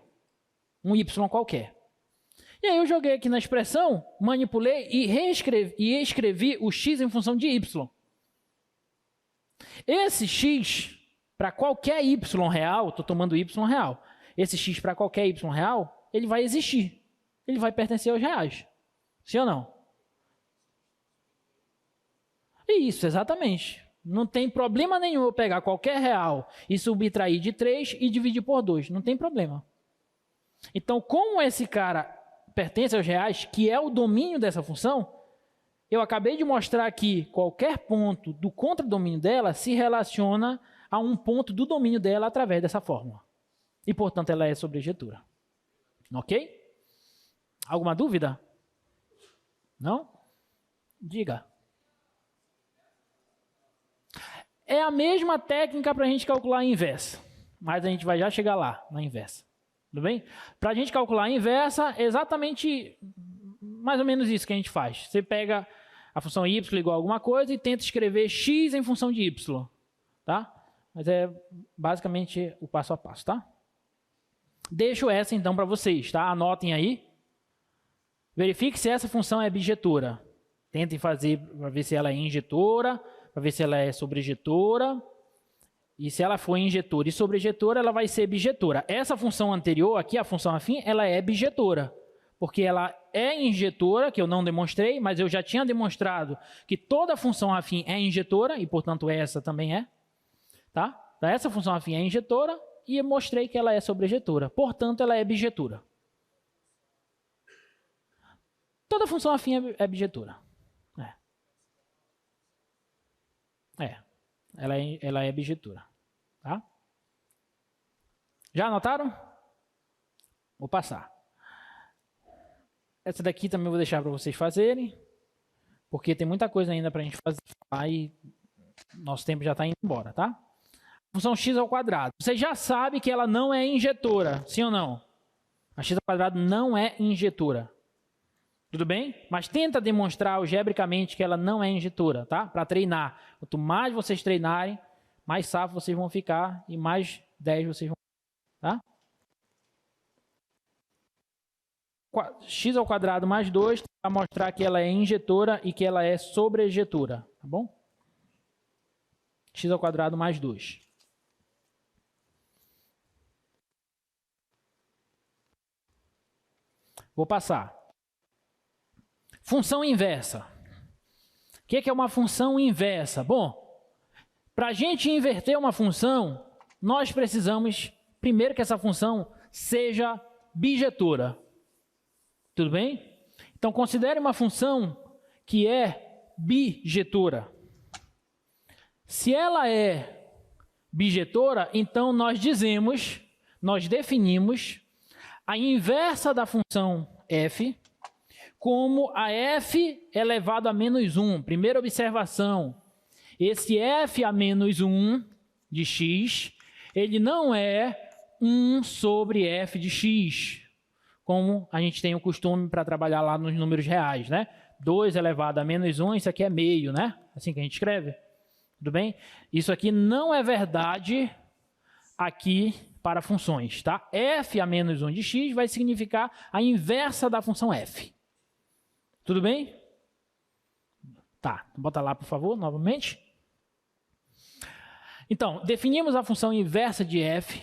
Um y qualquer. E aí eu joguei aqui na expressão, manipulei e escrevi o x em função de y. Esse x, para qualquer y real, estou tomando y real, esse x para qualquer y real, ele vai existir. Ele vai pertencer aos reais. Sim ou não? Isso, exatamente. Não tem problema nenhum eu pegar qualquer real e subtrair de 3 e dividir por 2. Não tem problema. Então, como esse cara pertence aos reais, que é o domínio dessa função, eu acabei de mostrar que qualquer ponto do contradomínio dela se relaciona a um ponto do domínio dela através dessa fórmula. E, portanto, ela é sobrejetura. Ok? Alguma dúvida? Não? Diga. É a mesma técnica para a gente calcular a inversa, mas a gente vai já chegar lá, na inversa. Tudo bem? Para a gente calcular a inversa, é exatamente mais ou menos isso que a gente faz. Você pega a função y igual a alguma coisa e tenta escrever x em função de y. Tá? Mas é basicamente o passo a passo. Tá? Deixo essa então para vocês. Tá? Anotem aí. Verifique se essa função é bijetora. Tentem fazer para ver se ela é injetora, para ver se ela é sobrejetora. E se ela for injetora e sobrejetora, ela vai ser bijetora. Essa função anterior, aqui, a função afim, ela é bijetora. Porque ela é injetora, que eu não demonstrei, mas eu já tinha demonstrado que toda função afim é injetora, e, portanto, essa também é. Tá? Então, essa função afim é injetora, e eu mostrei que ela é sobrejetora. Portanto, ela é bijetora. Toda função afim é bijetora. Ela é bijetora. Tá? Já anotaram? Vou passar. Essa daqui também vou deixar para vocês fazerem, porque tem muita coisa ainda para a gente fazer e nosso tempo já está indo embora, tá? Função x ao quadrado. Você já sabe que ela não é injetora, sim ou não? A x ao quadrado não é injetora. Tudo bem? Mas tenta demonstrar algebricamente que ela não é injetora, tá? Para treinar. Quanto mais vocês treinarem, mais safo vocês vão ficar e mais 10 vocês vão ficar, tá? X ao quadrado mais 2 para mostrar que ela é injetora e que ela é sobrejetora, tá bom? X ao quadrado mais 2. Vou passar. Função inversa. O que é uma função inversa? Bom, para a gente inverter uma função, nós precisamos, primeiro, que essa função seja bijetora. Tudo bem? Então, considere uma função que é bijetora. Se ela é bijetora, então nós definimos a inversa da função f como a f elevado a menos 1. Primeira observação, esse f a menos 1 de x, ele não é 1 sobre f de x, como a gente tem o costume para trabalhar lá nos números reais, né? 2 elevado a menos 1, isso aqui é meio, né? Assim que a gente escreve. Tudo bem? Isso aqui não é verdade aqui para funções, tá? F a menos 1 de x vai significar a inversa da função f. Tudo bem? Tá, bota lá, por favor, novamente. Então, definimos a função inversa de f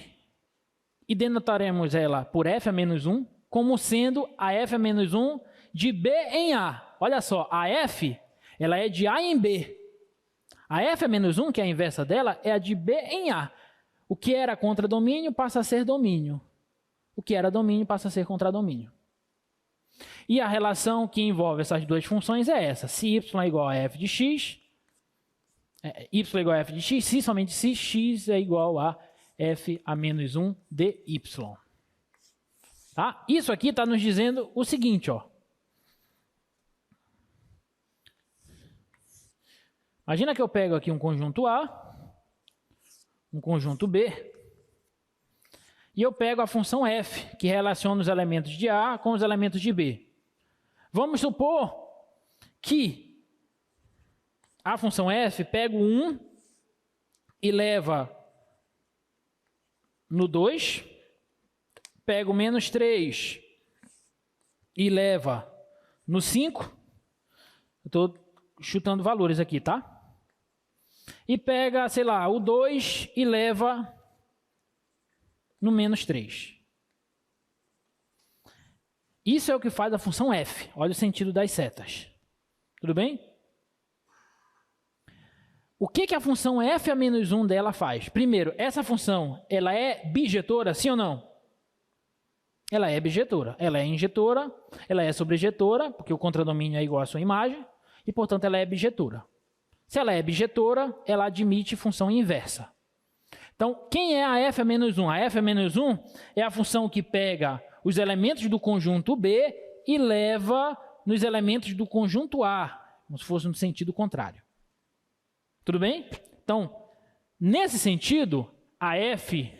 e denotaremos ela por f a menos 1 como sendo a f a menos 1 de b em a. Olha só, a f ela é de a em b. A f a menos 1, que é a inversa dela, é a de b em a. O que era contradomínio passa a ser domínio. O que era domínio passa a ser contradomínio. E a relação que envolve essas duas funções é essa. Se y é igual a f de x, y é igual a f de x, se somente se x é igual a f a menos 1 de y. Tá? Isso aqui está nos dizendo o seguinte, ó. Imagina que eu pego aqui um conjunto A, um conjunto B, e eu pego a função f, que relaciona os elementos de A com os elementos de B. Vamos supor que a função f pega o 1 e leva no 2, pega o menos 3 e leva no 5. Eu estou chutando valores aqui, tá? E pega, sei lá, o 2 e leva no menos 3. Isso é o que faz a função f. Olha o sentido das setas. Tudo bem? O que a função f a menos 1 dela faz? Primeiro, essa função, ela é bijetora, sim ou não? Ela é bijetora. Ela é injetora, ela é sobrejetora, porque o contradomínio é igual à sua imagem, e, portanto, ela é bijetora. Se ela é bijetora, ela admite função inversa. Então, quem é a f a menos 1? A f a menos 1 é a função que pega os elementos do conjunto B e leva nos elementos do conjunto A, como se fosse no sentido contrário. Tudo bem? Então, nesse sentido, a f...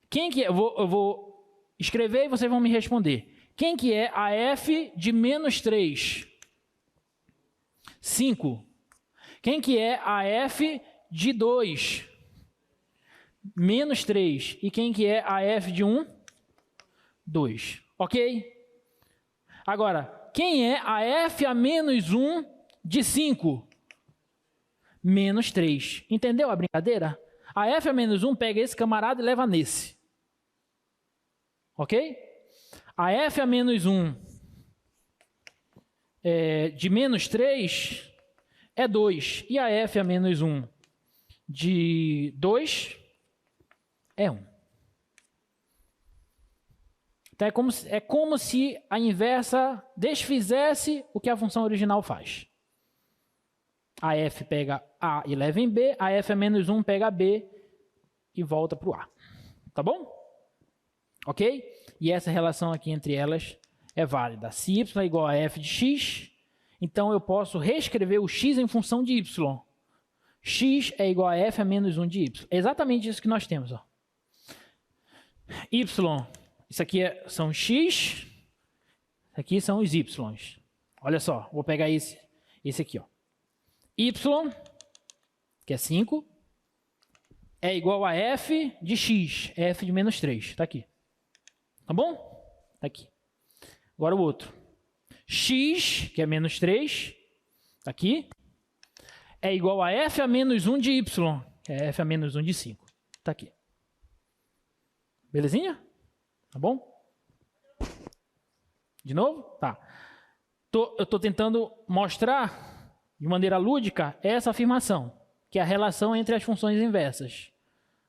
Quem que é? Eu vou escrever e vocês vão me responder. Quem que é a f de menos 3? 5. Quem que é a f de 2? Menos 3. E quem que é a f de 1? 2. Ok? Agora, quem é a f a menos 1 de 5? Menos 3. Entendeu a brincadeira? A f a menos 1 pega esse camarada e leva nesse. Ok? A f a menos 1 de menos 3 é 2. E a f a menos 1 de 2 é 1. Então é como se a inversa desfizesse o que a função original faz. A f pega A e leva em B, a f a menos 1 pega B e volta para o A. Tá bom? Ok? E essa relação aqui entre elas é válida. Se y é igual a f de x, então eu posso reescrever o x em função de y. X é igual a f a menos 1 de y. É exatamente isso que nós temos. Ó. Y, isso aqui são x, isso aqui são os y. Olha só, vou pegar esse aqui. Ó. Y, que é 5, é igual a f de x, f de menos 3. Está aqui. Tá bom? Está aqui. Agora o outro. X, que é menos 3, está aqui, é igual a f a menos 1 de y, que é f a menos 1 de 5. Está aqui. Belezinha? Tá bom? De novo? Tá. Eu estou tentando mostrar de maneira lúdica essa afirmação, que é a relação entre as funções inversas.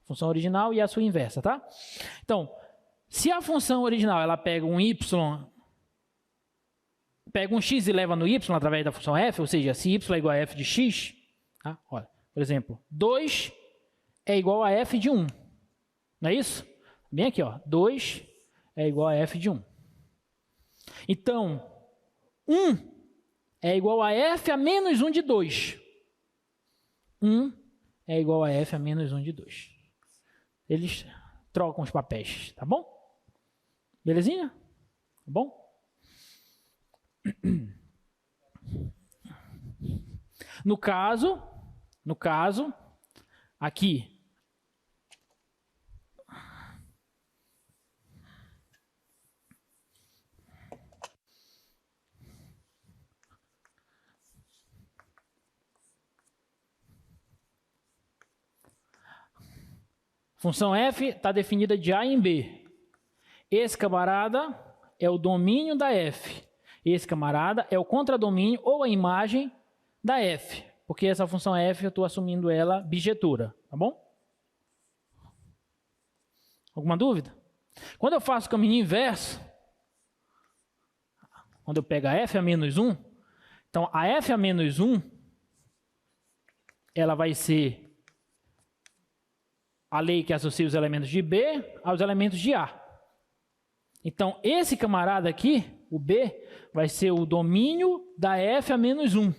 A função original e a sua inversa, tá? Então, se a função original ela pega um y, pega um x e leva no y através da função f, ou seja, se y é igual a f de x, tá? Olha, por exemplo, 2 é igual a f de 1. Não é isso? Bem aqui, ó, 2 é igual a f de 1. Então, 1 é igual a f a menos 1 de 2. 1 é igual a f a menos 1 de 2. Eles trocam os papéis, tá bom? Belezinha? Tá bom? No caso, aqui, Função f está definida de A em B. Esse camarada é o domínio da f. Esse camarada é o contradomínio ou a imagem da f. Porque essa função f eu estou assumindo ela bijetora, tá bom? Alguma dúvida? Quando eu faço o caminho inverso, quando eu pego a f a menos 1, então a f a menos 1, ela vai ser a lei que associa os elementos de B aos elementos de A. Então, esse camarada aqui, o B, vai ser o domínio da f a menos 1.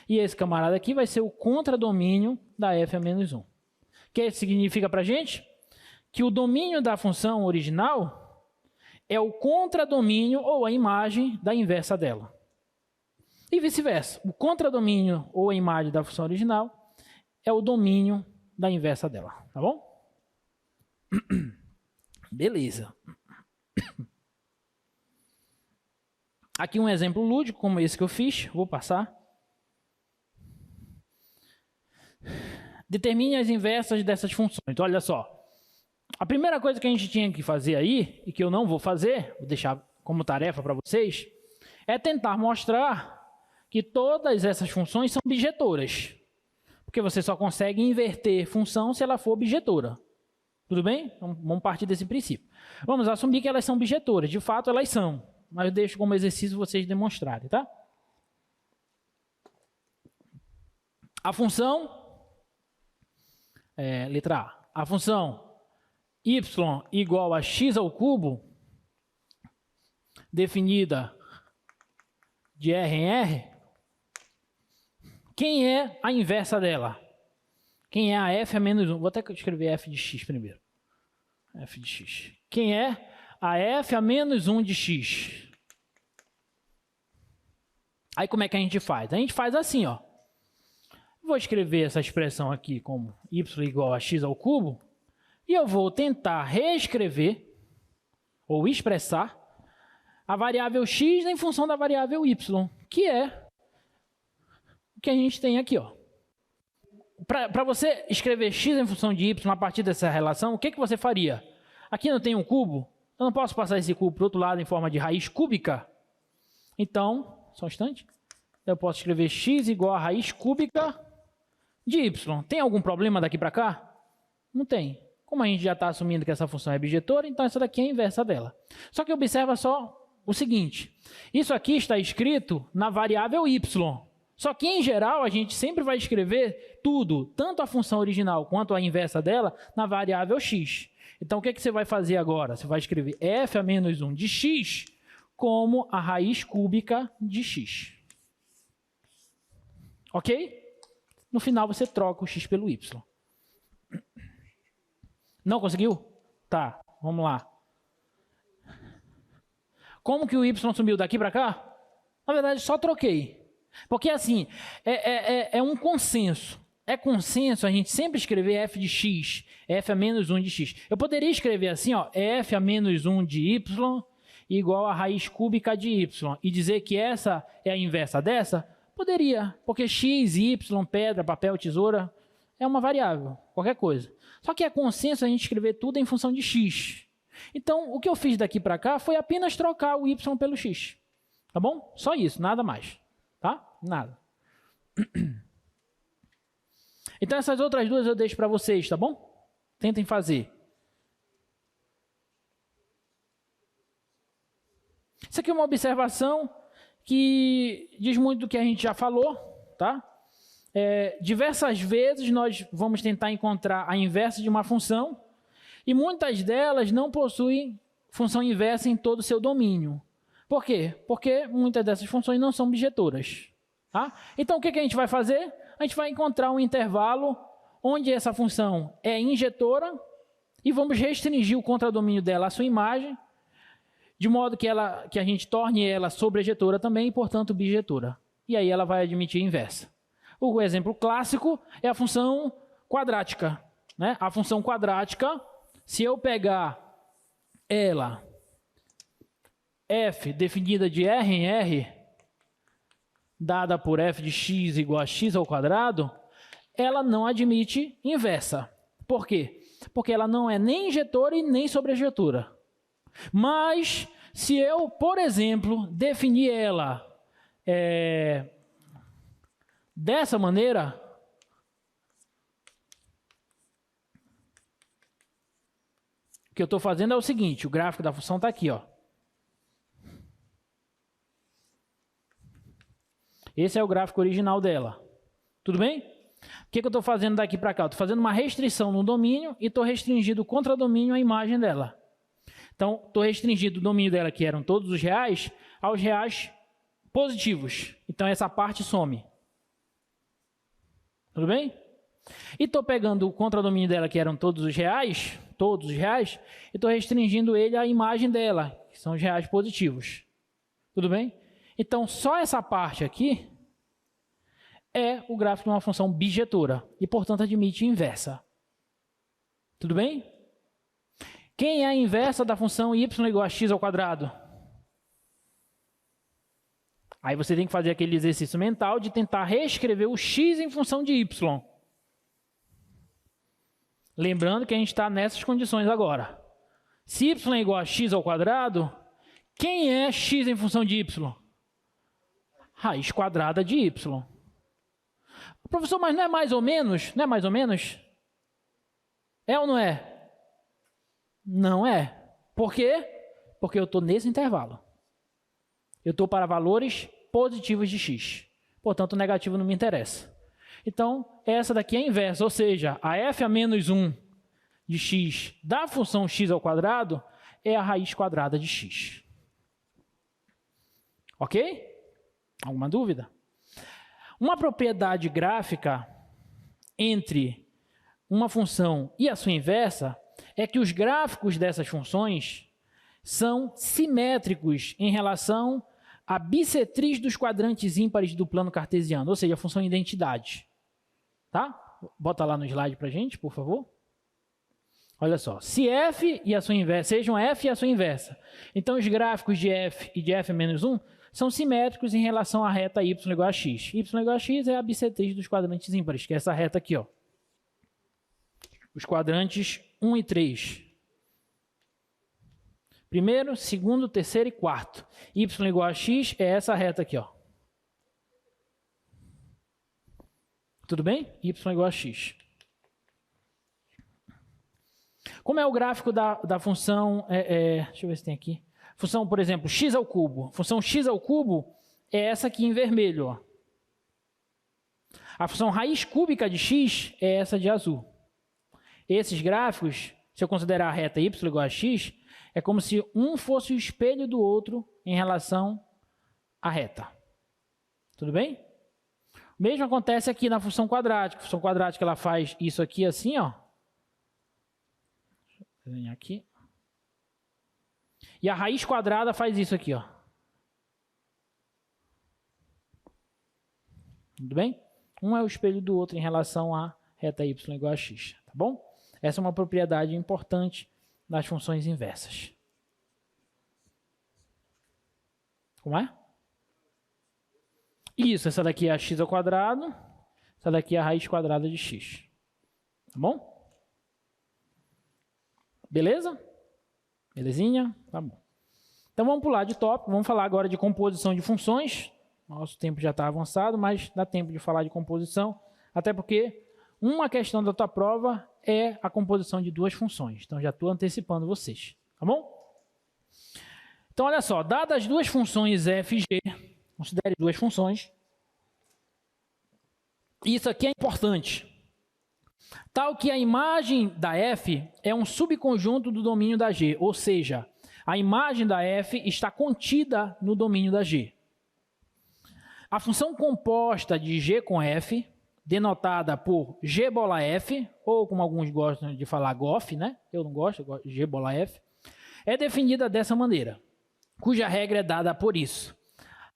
E esse camarada aqui vai ser o contradomínio da f a menos 1. O que isso significa para a gente? Que o domínio da função original é o contradomínio ou a imagem da inversa dela. E vice-versa. O contradomínio ou a imagem da função original é o domínio da inversa dela. Tá bom? Beleza. Aqui um exemplo lúdico, como esse que eu fiz. Vou passar. Determine as inversas dessas funções. Então, olha só. A primeira coisa que a gente tinha que fazer aí, e que eu não vou fazer, vou deixar como tarefa para vocês, é tentar mostrar que todas essas funções são bijetoras. Porque você só consegue inverter função se ela for bijetora. Tudo bem? Então, vamos partir desse princípio. Vamos assumir que elas são bijetoras. De fato, elas são. Mas eu deixo como exercício vocês demonstrarem, tá? A função, letra A. A função y igual a x ao cubo, definida de R em R, quem é a inversa dela? Quem é a f a menos 1? Vou até escrever f de x primeiro. F de x. Quem é a f a menos 1 de x? Aí como é que a gente faz? A gente faz assim, ó. Vou escrever essa expressão aqui como y igual a x ao cubo. E eu vou tentar reescrever, ou expressar, a variável x em função da variável y, que é o que a gente tem aqui, ó. Para você escrever x em função de y a partir dessa relação, o que você faria? Aqui não tem um cubo? Eu não posso passar esse cubo para o outro lado em forma de raiz cúbica? Então, só um instante. Eu posso escrever x igual a raiz cúbica de y. Tem algum problema daqui para cá? Não tem. Como a gente já está assumindo que essa função é bijetora, então essa daqui é a inversa dela. Só que observa só o seguinte. Isso aqui está escrito na variável y. Só que, em geral, a gente sempre vai escrever tudo, tanto a função original quanto a inversa dela, na variável x. Então, o que você vai fazer agora? Você vai escrever f a menos 1 de x como a raiz cúbica de x. Ok? No final, você troca o x pelo y. Não conseguiu? Tá, vamos lá. Como que o y sumiu daqui para cá? Na verdade, só troquei. Porque, assim, é um consenso. É consenso a gente sempre escrever f de x, f a menos 1 de x. Eu poderia escrever assim, ó, f a menos 1 de y igual a raiz cúbica de y. E dizer que essa é a inversa dessa? Poderia, porque x, y, pedra, papel, tesoura, é uma variável, qualquer coisa. Só que é consenso a gente escrever tudo em função de x. Então, o que eu fiz daqui para cá foi apenas trocar o y pelo x. Tá bom? Só isso, nada mais. Tá? Nada. Então, essas outras duas eu deixo para vocês, tá bom? Tentem fazer. Isso aqui é uma observação que diz muito do que a gente já falou, tá? Diversas vezes nós vamos tentar encontrar a inversa de uma função e muitas delas não possuem função inversa em todo o seu domínio. Por quê? Porque muitas dessas funções não são bijetoras. Tá? Então, o que a gente vai fazer? A gente vai encontrar um intervalo onde essa função é injetora e vamos restringir o contradomínio dela à sua imagem, de modo que a gente torne ela sobrejetora também e, portanto, bijetora. E aí ela vai admitir a inversa. O exemplo clássico é a função quadrática. Né? A função quadrática, se eu pegar ela, f definida de R em R, dada por f de x igual a x ao quadrado, ela não admite inversa. Por quê? Porque ela não é nem injetora e nem sobreinjetora. Mas, se eu, por exemplo, definir ela dessa maneira, o que eu estou fazendo é o seguinte, o gráfico da função está aqui, ó. Esse é o gráfico original dela. Tudo bem? O que eu estou fazendo daqui para cá? Estou fazendo uma restrição no domínio e estou restringindo o contradomínio à imagem dela. Então, estou restringindo o domínio dela, que eram todos os reais, aos reais positivos. Então, essa parte some. Tudo bem? E estou pegando o contradomínio dela, que eram todos os reais, e estou restringindo ele à imagem dela, que são os reais positivos. Tudo bem? Então, só essa parte aqui é o gráfico de uma função bijetora e, portanto, admite inversa. Tudo bem? Quem é a inversa da função y igual a x ao quadrado? Aí você tem que fazer aquele exercício mental de tentar reescrever o x em função de y. Lembrando que a gente está nessas condições agora. Se y é igual a x ao quadrado, quem é x em função de y? Raiz quadrada de y. Professor, mas não é mais ou menos? Não é mais ou menos? É ou não é? Não é. Por quê? Porque eu estou nesse intervalo. Eu estou para valores positivos de x. Portanto, o negativo não me interessa. Então, essa daqui é a inversa, ou seja, a f a menos 1 de x da função x ao quadrado é a raiz quadrada de x. Ok? Alguma dúvida? Uma propriedade gráfica entre uma função e a sua inversa é que os gráficos dessas funções são simétricos em relação à bissetriz dos quadrantes ímpares do plano cartesiano, ou seja, a função identidade. Tá? Bota lá no slide para a gente, por favor. Olha só, se f e a sua inversa sejam f e a sua inversa, então os gráficos de f e de f menos 1 são simétricos em relação à reta y igual a x. Y igual a x é a bissetriz dos quadrantes ímpares, que é essa reta aqui, ó. Os quadrantes 1 e 3. Primeiro, segundo, terceiro e quarto. Y igual a x é essa reta aqui, ó. Tudo bem? Y igual a x. Como é o gráfico da função... deixa eu ver se tem aqui. Função, por exemplo, x ao cubo. Função x ao cubo é essa aqui em vermelho, ó. A função raiz cúbica de x é essa de azul. Esses gráficos, se eu considerar a reta y igual a x, é como se um fosse o espelho do outro em relação à reta. Tudo bem? O mesmo acontece aqui na função quadrática. A função quadrática ela faz isso aqui assim, ó. Deixa eu desenhar aqui. E a raiz quadrada faz isso aqui, ó. Tudo bem? Um é o espelho do outro em relação à reta y igual a x, tá bom? Essa é uma propriedade importante das funções inversas. Como é? Isso, essa daqui é a x ao quadrado, essa daqui é a raiz quadrada de x. Tá bom? Beleza? Belezinha? Tá bom. Então vamos pular de tópico, vamos falar agora de composição de funções. Nosso tempo já está avançado, mas dá tempo de falar de composição, até porque uma questão da tua prova é a composição de duas funções. Então já estou antecipando vocês, tá bom? Então olha só, dadas as duas funções f e g, considere duas funções. Isso aqui é importante. Tal que a imagem da f é um subconjunto do domínio da g, ou seja, a imagem da f está contida no domínio da g. A função composta de g com f, denotada por g bola f, ou como alguns gostam de falar gof, né? Eu não gosto, eu gosto de g bola f, é definida dessa maneira, cuja regra é dada por isso.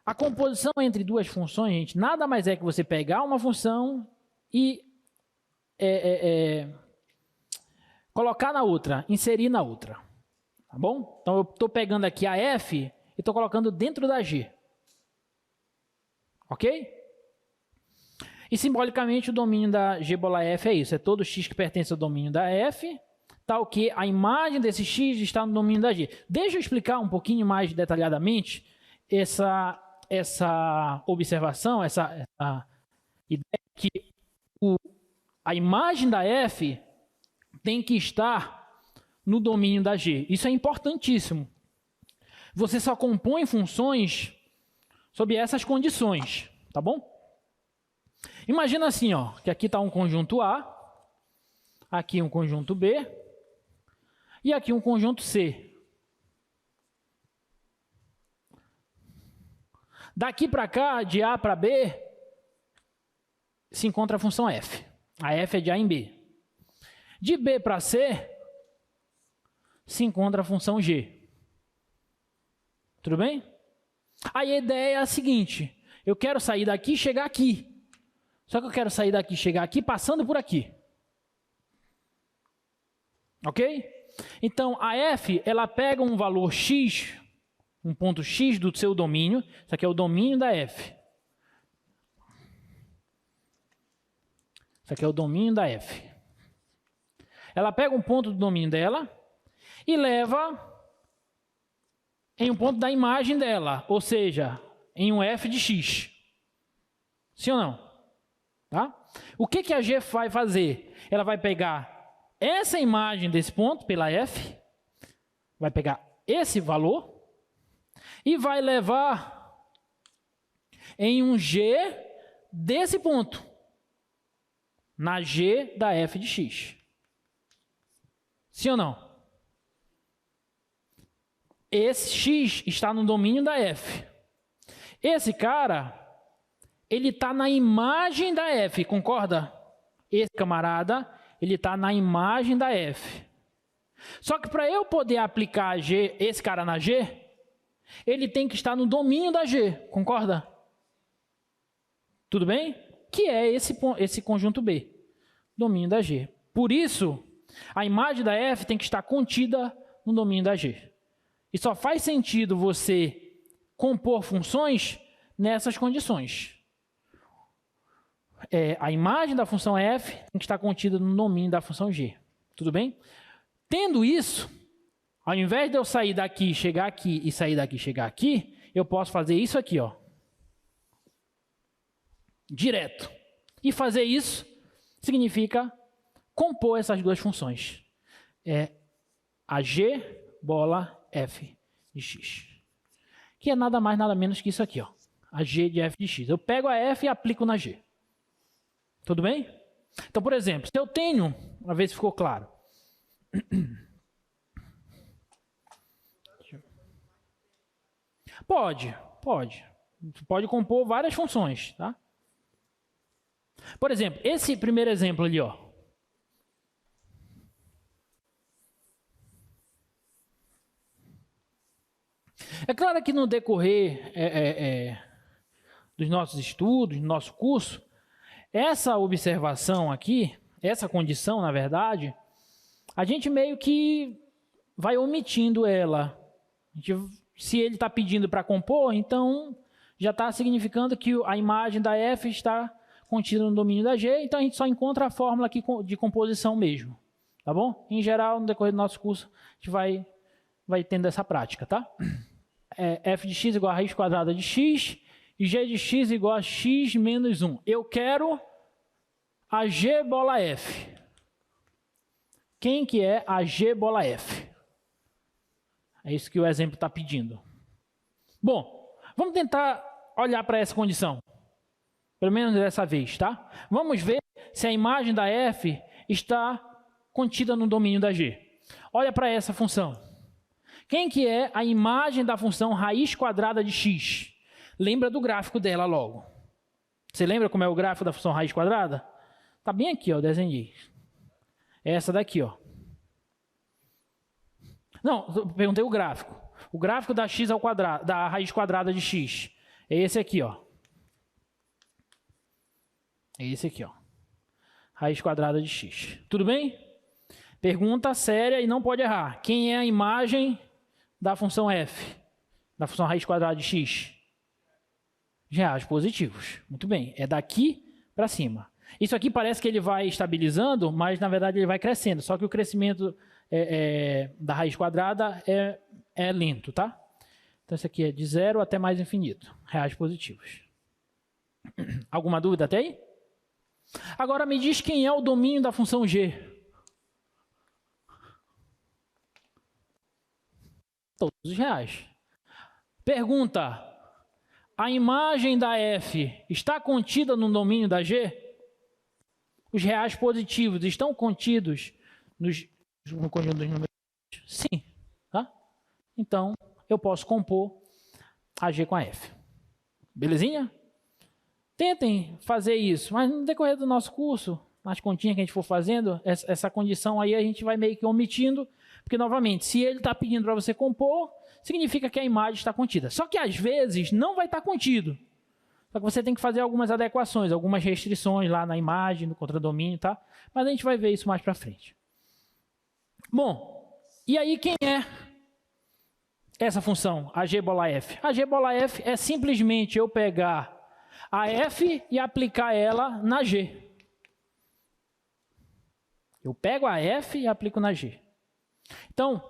A composição entre duas funções, gente, nada mais é que você pegar uma função e colocar na outra, inserir na outra. Tá bom? Então eu estou pegando aqui a f e estou colocando dentro da g. Ok? E simbolicamente o domínio da G bola F é isso, é todo x que pertence ao domínio da F, tal que a imagem desse x está no domínio da G. Deixa eu explicar um pouquinho mais detalhadamente essa observação, essa ideia que a imagem da F tem que estar no domínio da G. Isso é importantíssimo. Você só compõe funções sob essas condições, tá bom? Imagina assim, ó, que aqui está um conjunto A, aqui um conjunto B e aqui um conjunto C. Daqui para cá, de A para B, se encontra a função f. A f é de A em B. De B para C, se encontra a função g. Tudo bem? Aí a ideia é a seguinte, eu quero sair daqui e chegar aqui. Só que eu quero sair daqui e chegar aqui passando por aqui. Ok? Então, a f, ela pega um valor x, um ponto x do seu domínio. Isso aqui é o domínio da f. Isso aqui é o domínio da f. Ela pega um ponto do domínio dela e leva em um ponto da imagem dela, ou seja, em um f de x. Sim ou não? Tá? O que a G vai fazer? Ela vai pegar essa imagem desse ponto pela f, vai pegar esse valor e vai levar em um g desse ponto, na G da f de x. Sim ou não? Esse x está no domínio da f. Esse cara, ele está na imagem da f, concorda? Esse camarada, ele está na imagem da f. Só que para eu poder aplicar G, esse cara na G, ele tem que estar no domínio da G, concorda? Tudo bem? Que é esse conjunto B, domínio da G. Por isso, a imagem da f tem que estar contida no domínio da G. E só faz sentido você compor funções nessas condições. A imagem da função f tem que estar contida no domínio da função g. Tudo bem? Tendo isso, ao invés de eu sair daqui, chegar aqui e sair daqui, chegar aqui, eu posso fazer isso aqui, ó, direto. E fazer isso significa compor essas duas funções. A g bola f de x. Que é nada mais, nada menos que isso aqui, ó. A g de f de x. Eu pego a f e aplico na g. Tudo bem? Então, por exemplo, se eu tenho, uma vez ficou claro. Pode. Pode compor várias funções, tá? Por exemplo, esse primeiro exemplo ali, ó. É claro que no decorrer dos nossos estudos, do nosso curso, essa observação aqui, essa condição, na verdade, a gente meio que vai omitindo ela. Se ele está pedindo para compor, então já está significando que a imagem da f está contida no domínio da G, então a gente só encontra a fórmula aqui de composição mesmo. Tá bom? Em geral, no decorrer do nosso curso, a gente vai tendo essa prática, tá? F de x igual a raiz quadrada de x e g de x igual a x menos 1. Eu quero a g bola f. Quem que é a g bola f? É isso que o exemplo está pedindo. Bom, vamos tentar olhar para essa condição. Pelo menos dessa vez, tá? Vamos ver se a imagem da f está contida no domínio da g. Olha para essa função. Quem que é a imagem da função raiz quadrada de x? Lembra do gráfico dela logo. Você lembra como é o gráfico da função raiz quadrada? Está bem aqui, ó, eu desenhei. É essa daqui, ó. Não, eu perguntei o gráfico. O gráfico da x ao quadrado, da raiz quadrada de x. É esse aqui, ó. É esse aqui, ó. Raiz quadrada de x. Tudo bem? Pergunta séria e não pode errar. Quem é a imagem da função f? Da função raiz quadrada de x? Reais positivos. Muito bem. É daqui para cima. Isso aqui parece que ele vai estabilizando, mas na verdade ele vai crescendo. Só que o crescimento da raiz quadrada é lento, tá? Então isso aqui é de 0 até mais infinito, reais positivos. Alguma dúvida até aí? Agora me diz quem é o domínio da função g. Todos os reais. Pergunta: a imagem da f está contida no domínio da g? Os reais positivos estão contidos no conjunto dos números? Sim. Tá? Então, eu posso compor a g com a f. Belezinha? Tentem fazer isso, mas no decorrer do nosso curso, nas continhas que a gente for fazendo, essa condição aí a gente vai meio que omitindo, porque, novamente, se ele está pedindo para você compor, significa que a imagem está contida. Só que, às vezes, não vai estar contido. Só que você tem que fazer algumas adequações, algumas restrições lá na imagem, no contradomínio, tá? Mas a gente vai ver isso mais para frente. Bom, e aí quem é essa função, a g bola f? A g bola f é simplesmente eu pegar a f e aplicar ela na g. Eu pego a f e aplico na g. Então,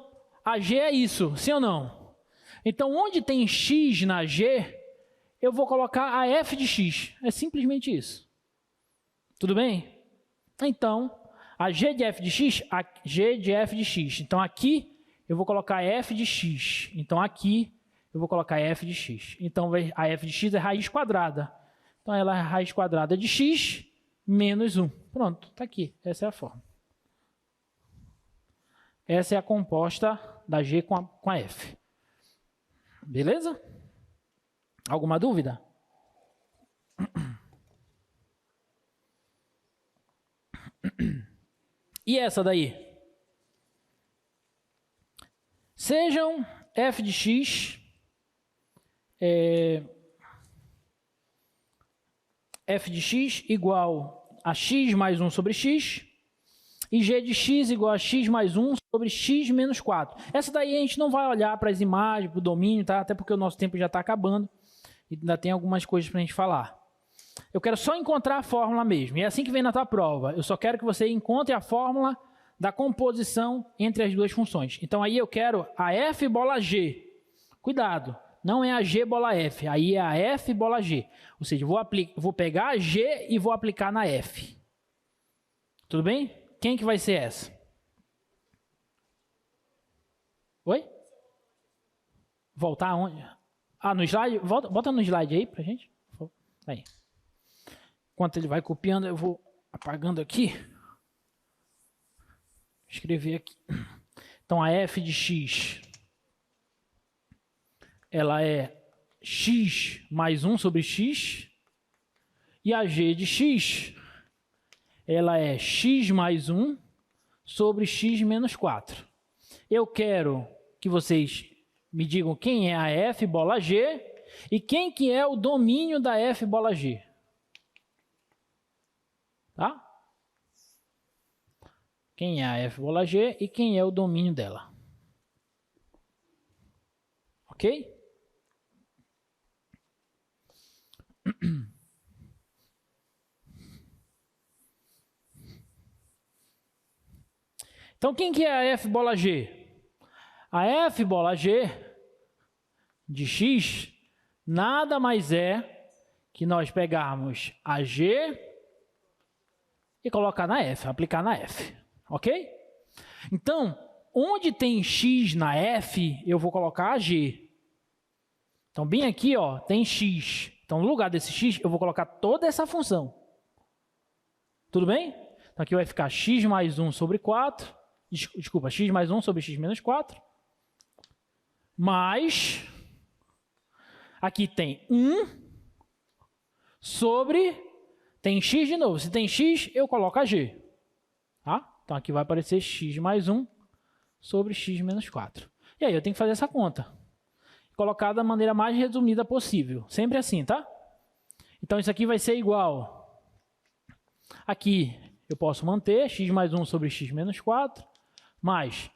a g é isso, sim ou não? Então, onde tem x na g, eu vou colocar a f de x. É simplesmente isso. Tudo bem? Então, a g de f de x, a g de f de x. Então, aqui eu vou colocar f de x. Então, aqui eu vou colocar f de x. Então, a f de x é raiz quadrada. Então, ela é raiz quadrada de x menos 1. Pronto, está aqui. Essa é a forma. Essa é a composta da g com a f. Beleza? Alguma dúvida? E essa daí? Sejam f de x... f de x igual a x mais 1 sobre x e g de x igual a x mais 1 sobre x menos 4. Essa daí a gente não vai olhar para as imagens, para o domínio, tá? Até porque o nosso tempo já está acabando e ainda tem algumas coisas para a gente falar. Eu quero só encontrar a fórmula mesmo, e é assim que vem na tua prova. Eu só quero que você encontre a fórmula da composição entre as duas funções. Então aí eu quero a f bola g. Cuidado! Não é a g bola f, aí é a f bola g. Ou seja, vou pegar a g e vou aplicar na f. Tudo bem? Quem que vai ser essa? Oi? Voltar aonde? Ah, no slide? Bota no slide aí pra gente. Aí. Enquanto ele vai copiando, eu vou apagando aqui. Escrever aqui. Então, a f de x... ela é x mais 1 sobre x, e a g de x, ela é x mais 1 sobre x menos 4. Eu quero que vocês me digam quem é a f bola g e quem que é o domínio da f bola g. Tá? Quem é a f bola g e quem é o domínio dela. Ok? Então, quem que é a f bola g? A f bola g de x nada mais é que nós pegarmos a g e colocar na f, aplicar na f. Ok? Então, onde tem x na f, eu vou colocar a g. Então, bem aqui, ó, tem x. Então, no lugar desse x, eu vou colocar toda essa função. Tudo bem? Então, aqui vai ficar x mais 1 sobre 4. Desculpa, x mais 1 sobre x menos 4. Mais... aqui tem 1 sobre... tem x de novo. Se tem x, eu coloco a g. Tá? Então, aqui vai aparecer x mais 1 sobre x menos 4. E aí, eu tenho que fazer essa conta. Colocar da maneira mais resumida possível. Sempre assim, tá? Então, isso aqui vai ser igual. Aqui, eu posso manter x mais 1 sobre x menos 4. Mais.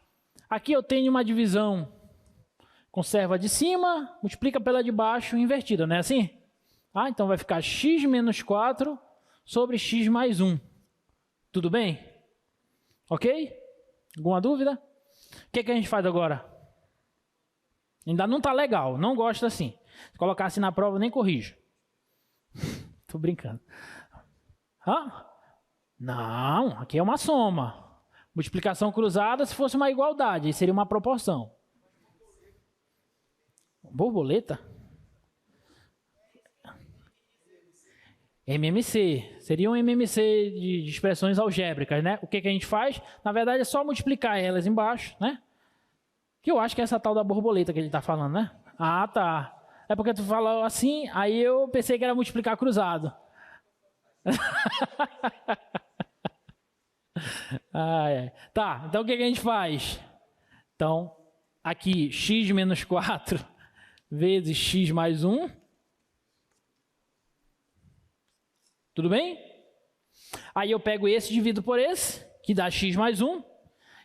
Aqui eu tenho uma divisão. Conserva de cima, multiplica pela de baixo, invertida, não é assim? Ah, então vai ficar x menos 4 sobre x mais 1. Tudo bem? Ok? Alguma dúvida? O que a gente faz agora? Ainda não está legal, não gosto assim. Se colocar assim na prova, eu nem corrijo. Tô brincando. Hã? Não, aqui é uma soma. Multiplicação cruzada, se fosse uma igualdade, aí seria uma proporção. Borboleta? MMC. Seria um MMC de expressões algébricas, né? O que a gente faz? Na verdade, é só multiplicar elas embaixo, né? Que eu acho que é essa tal da borboleta que ele está falando, né? Ah, tá. É porque tu falou assim, aí eu pensei que era multiplicar cruzado. Tá, então o que a gente faz? Então, aqui, x menos 4 vezes x mais 1. Tudo bem? Aí eu pego esse e divido por esse, que dá x mais 1.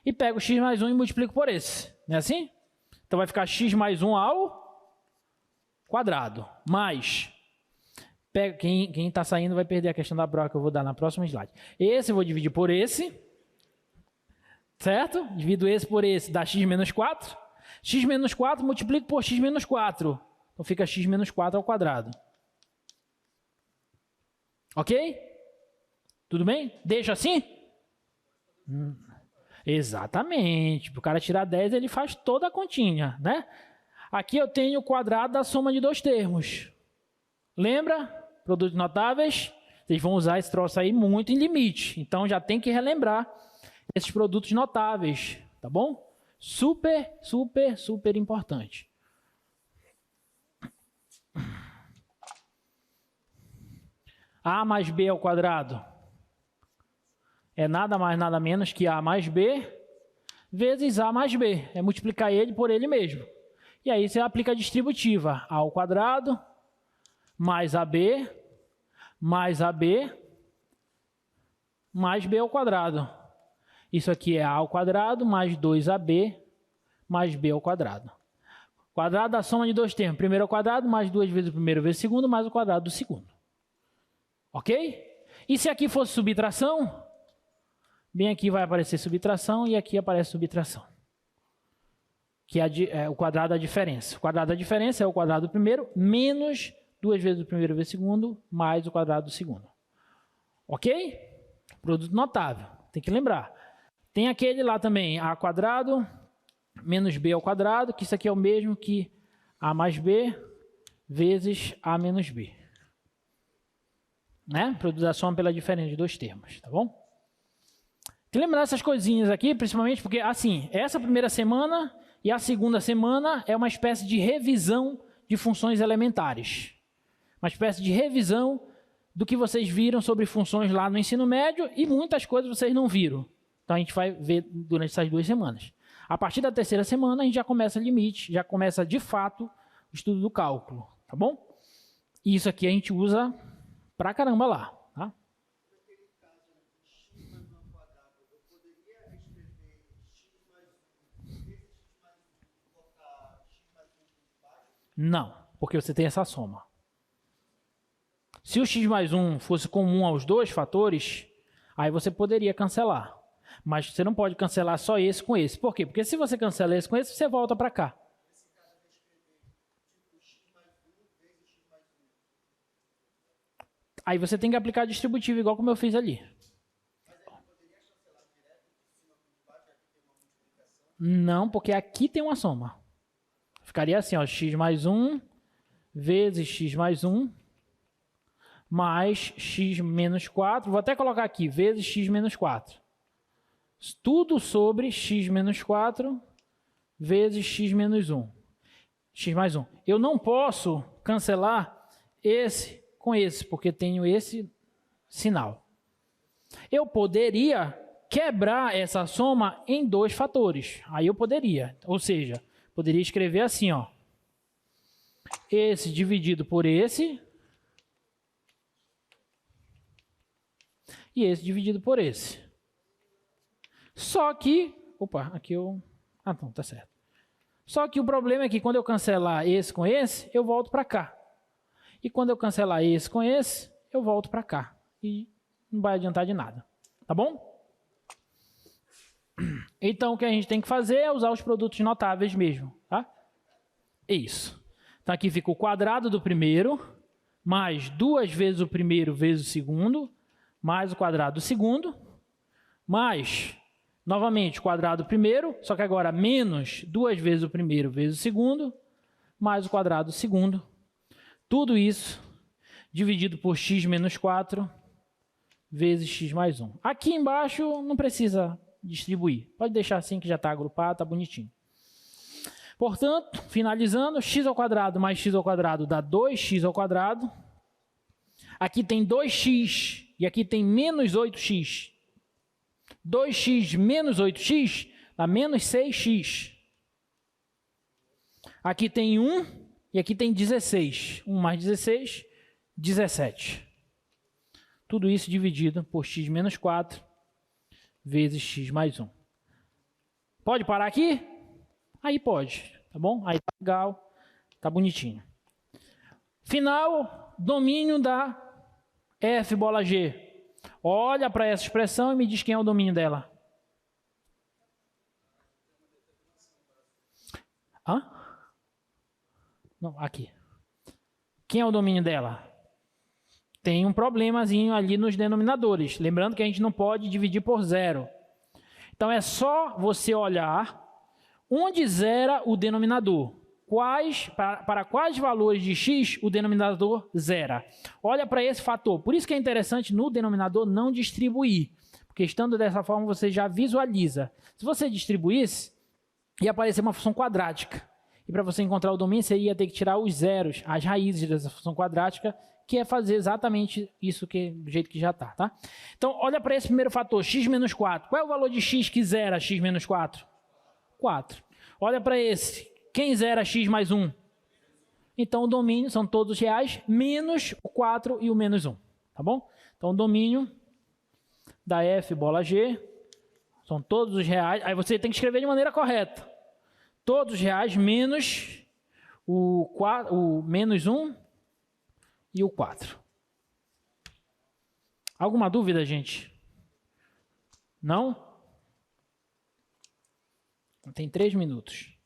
E pego x mais 1 e multiplico por esse. Não é assim? Então vai ficar x mais 1 ao quadrado. Mais. Quem está saindo vai perder a questão da prova que eu vou dar na próxima slide. Esse eu vou dividir por esse. Certo? Divido esse por esse, dá x menos 4. X menos 4 multiplico por x menos 4. Então fica x menos 4 ao quadrado. Ok? Tudo bem? Deixa assim? Exatamente. Para o cara tirar 10, ele faz toda a continha, né? Aqui eu tenho o quadrado da soma de dois termos. Lembra? Produtos notáveis. Vocês vão usar esse troço aí muito em limite. Então já tem que relembrar esses produtos notáveis, tá bom? Super, super, super importante. A mais B ao quadrado é nada mais, nada menos que A mais B vezes A mais B. É multiplicar ele por ele mesmo. E aí você aplica a distributiva. A ao quadrado mais AB mais AB mais B ao quadrado. Isso aqui é A ao quadrado mais 2AB mais B ao quadrado. Quadrado da soma de dois termos. Primeiro ao quadrado mais 2 vezes o primeiro vezes o segundo mais o quadrado do segundo. Ok? E se aqui fosse subtração, bem aqui vai aparecer subtração e aqui aparece subtração. Que é o quadrado da diferença. O quadrado da diferença é o quadrado do primeiro menos 2 vezes o primeiro vezes o segundo mais o quadrado do segundo. Ok? Produto notável. Tem que lembrar. Tem aquele lá também, A quadrado menos B ao quadrado, que isso aqui é o mesmo que A mais B vezes A menos B. Né? Produto da soma pela diferença de dois termos, tá bom? Tem que lembrar essas coisinhas aqui, principalmente porque, assim, essa primeira semana e a segunda semana é uma espécie de revisão de funções elementares. Uma espécie de revisão do que vocês viram sobre funções lá no ensino médio e muitas coisas vocês não viram. Então a gente vai ver durante essas 2 semanas. A partir da terceira semana a gente já começa limite, já começa de fato o estudo do cálculo, tá bom? E isso aqui a gente usa pra caramba lá, tá? Não, porque você tem essa soma. Se o x mais 1 fosse comum aos dois fatores, aí você poderia cancelar. Mas você não pode cancelar só esse com esse. Por quê? Porque se você cancela esse com esse, você volta para cá. Aí você tem que aplicar distributivo, igual como eu fiz ali. Não, porque aqui tem uma soma. Ficaria assim, ó, x mais 1 vezes x mais 1 mais x menos 4. Vou até colocar aqui, vezes x menos 4. Tudo sobre x menos 4 vezes x menos 1. X mais 1. Eu não posso cancelar esse com esse, porque tenho esse sinal. Eu poderia quebrar essa soma em dois fatores. Aí eu poderia. Ou seja, poderia escrever assim, ó. Esse dividido por esse. E esse dividido por esse. Só que... Opa, aqui eu... Ah, não, tá certo. Só que o problema é que quando eu cancelar esse com esse, eu volto para cá. E quando eu cancelar esse com esse, eu volto para cá. e não vai adiantar de nada. Tá bom? Então, o que a gente tem que fazer é usar os produtos notáveis mesmo. Tá? Isso. Então, aqui fica o quadrado do primeiro, mais 2 vezes o primeiro vezes o segundo, mais o quadrado do segundo, mais, novamente, o quadrado do primeiro, só que agora menos 2 vezes o primeiro vezes o segundo, mais o quadrado do segundo. Tudo isso dividido por x menos 4 vezes x mais 1. Aqui embaixo não precisa distribuir. Pode deixar assim que já está agrupado, está bonitinho. Portanto, finalizando, x ao quadrado mais x ao quadrado dá 2x ao quadrado. Aqui tem 2x e aqui tem menos 8x. 2x menos 8x dá menos 6x. Aqui tem 1 e aqui tem 16. 1 mais 16, 17. Tudo isso dividido por x menos 4 vezes x mais 1. Pode parar aqui? Aí pode, tá bom? Aí tá legal, tá bonitinho. Final, domínio da f bola g. Olha para essa expressão e me diz quem é o domínio dela. Hã? Não, aqui. Quem é o domínio dela? Tem um problemazinho ali nos denominadores. Lembrando que a gente não pode dividir por zero. Então é só você olhar onde zera o denominador. Para quais valores de x o denominador zera. Olha para esse fator. Por isso que é interessante no denominador não distribuir. Porque estando dessa forma você já visualiza. Se você distribuísse, ia aparecer uma função quadrática. E para você encontrar o domínio, você ia ter que tirar os zeros, as raízes dessa função quadrática, que é fazer exatamente isso do jeito que já está. Tá? Então, olha para esse primeiro fator, x menos 4. Qual é o valor de x que zera x menos 4? 4. Olha para esse. Quem zera x mais 1? Então, o domínio são todos reais, menos o 4 e o menos 1. Tá bom? Então, o domínio da f bola g são todos os reais. Aí você tem que escrever de maneira correta. Todos os reais menos o menos 1 e o 4. Alguma dúvida, gente? Não? Tem 3 minutos.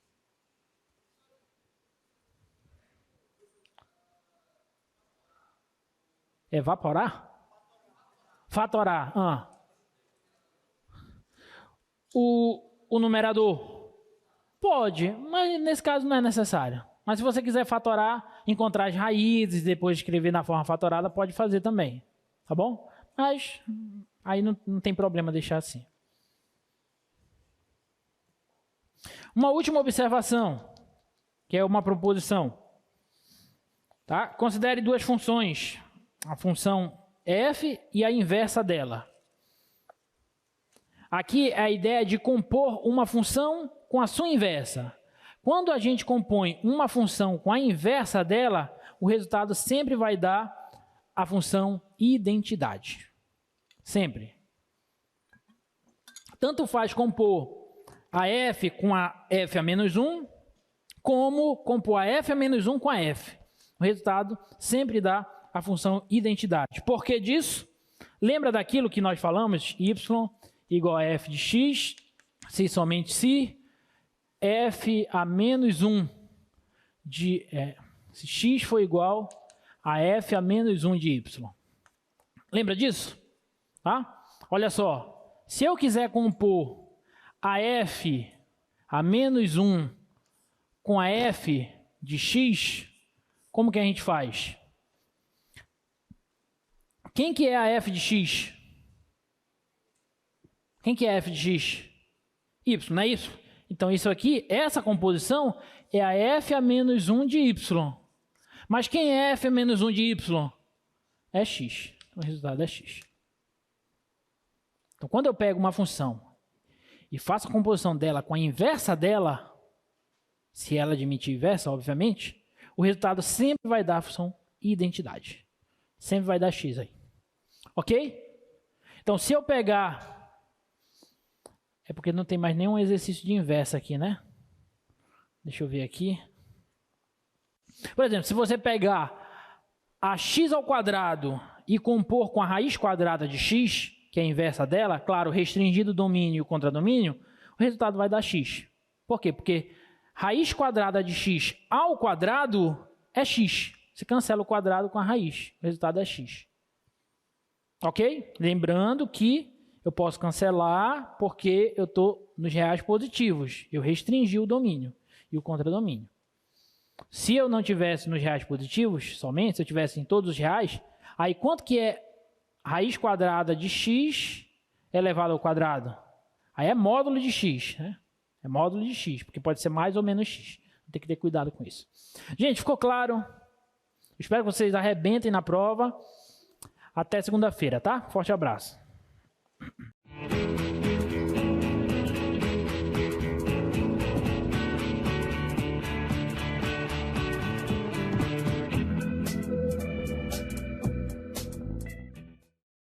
Evaporar? Fatorar. O numerador? Pode, mas nesse caso não é necessário. Mas se você quiser fatorar, encontrar as raízes e depois escrever na forma fatorada, pode fazer também. Tá bom? Mas aí não tem problema deixar assim. Uma última observação, que é uma proposição. Tá? Considere duas funções. A função f e a inversa dela. Aqui é a ideia de compor uma função com a sua inversa. Quando a gente compõe uma função com a inversa dela, o resultado sempre vai dar a função identidade. Sempre. Tanto faz compor a f com a f a menos 1, como compor a f a menos 1 com a f. O resultado sempre dá a função identidade. Por que disso? Lembra daquilo que nós falamos? Y igual a f de x, se somente se f a menos 1 de... se x for igual a f a menos 1 de y. Lembra disso? Tá? Olha só. Se eu quiser compor a f a menos 1 com a f de x, como que a gente faz? Quem que é a f de x? Quem que é f de x? Y, não é isso? Então, isso aqui, essa composição é a f a menos 1 de y. Mas quem é f a menos 1 de y? É x. Então, o resultado é x. Então, quando eu pego uma função e faço a composição dela com a inversa dela, se ela admitir inversa, obviamente, o resultado sempre vai dar a função identidade. Sempre vai dar x aí. Ok? Então, se eu pegar... É porque não tem mais nenhum exercício de inversa aqui, né? Deixa eu ver aqui. Por exemplo, se você pegar a x ao quadrado e compor com a raiz quadrada de x, que é a inversa dela, claro, restringido o domínio e o contradomínio, o resultado vai dar x. Por quê? Porque raiz quadrada de x ao quadrado é x. Você cancela o quadrado com a raiz, o resultado é x. Ok? Lembrando que eu posso cancelar porque eu estou nos reais positivos. Eu restringi o domínio e o contradomínio. Se eu não tivesse nos reais positivos somente, se eu tivesse em todos os reais, aí quanto que é raiz quadrada de x elevado ao quadrado? Aí é módulo de x, né? É módulo de x, porque pode ser mais ou menos x. Tem que ter cuidado com isso. Gente, ficou claro? Espero que vocês arrebentem na prova. Até segunda-feira, tá? Forte abraço.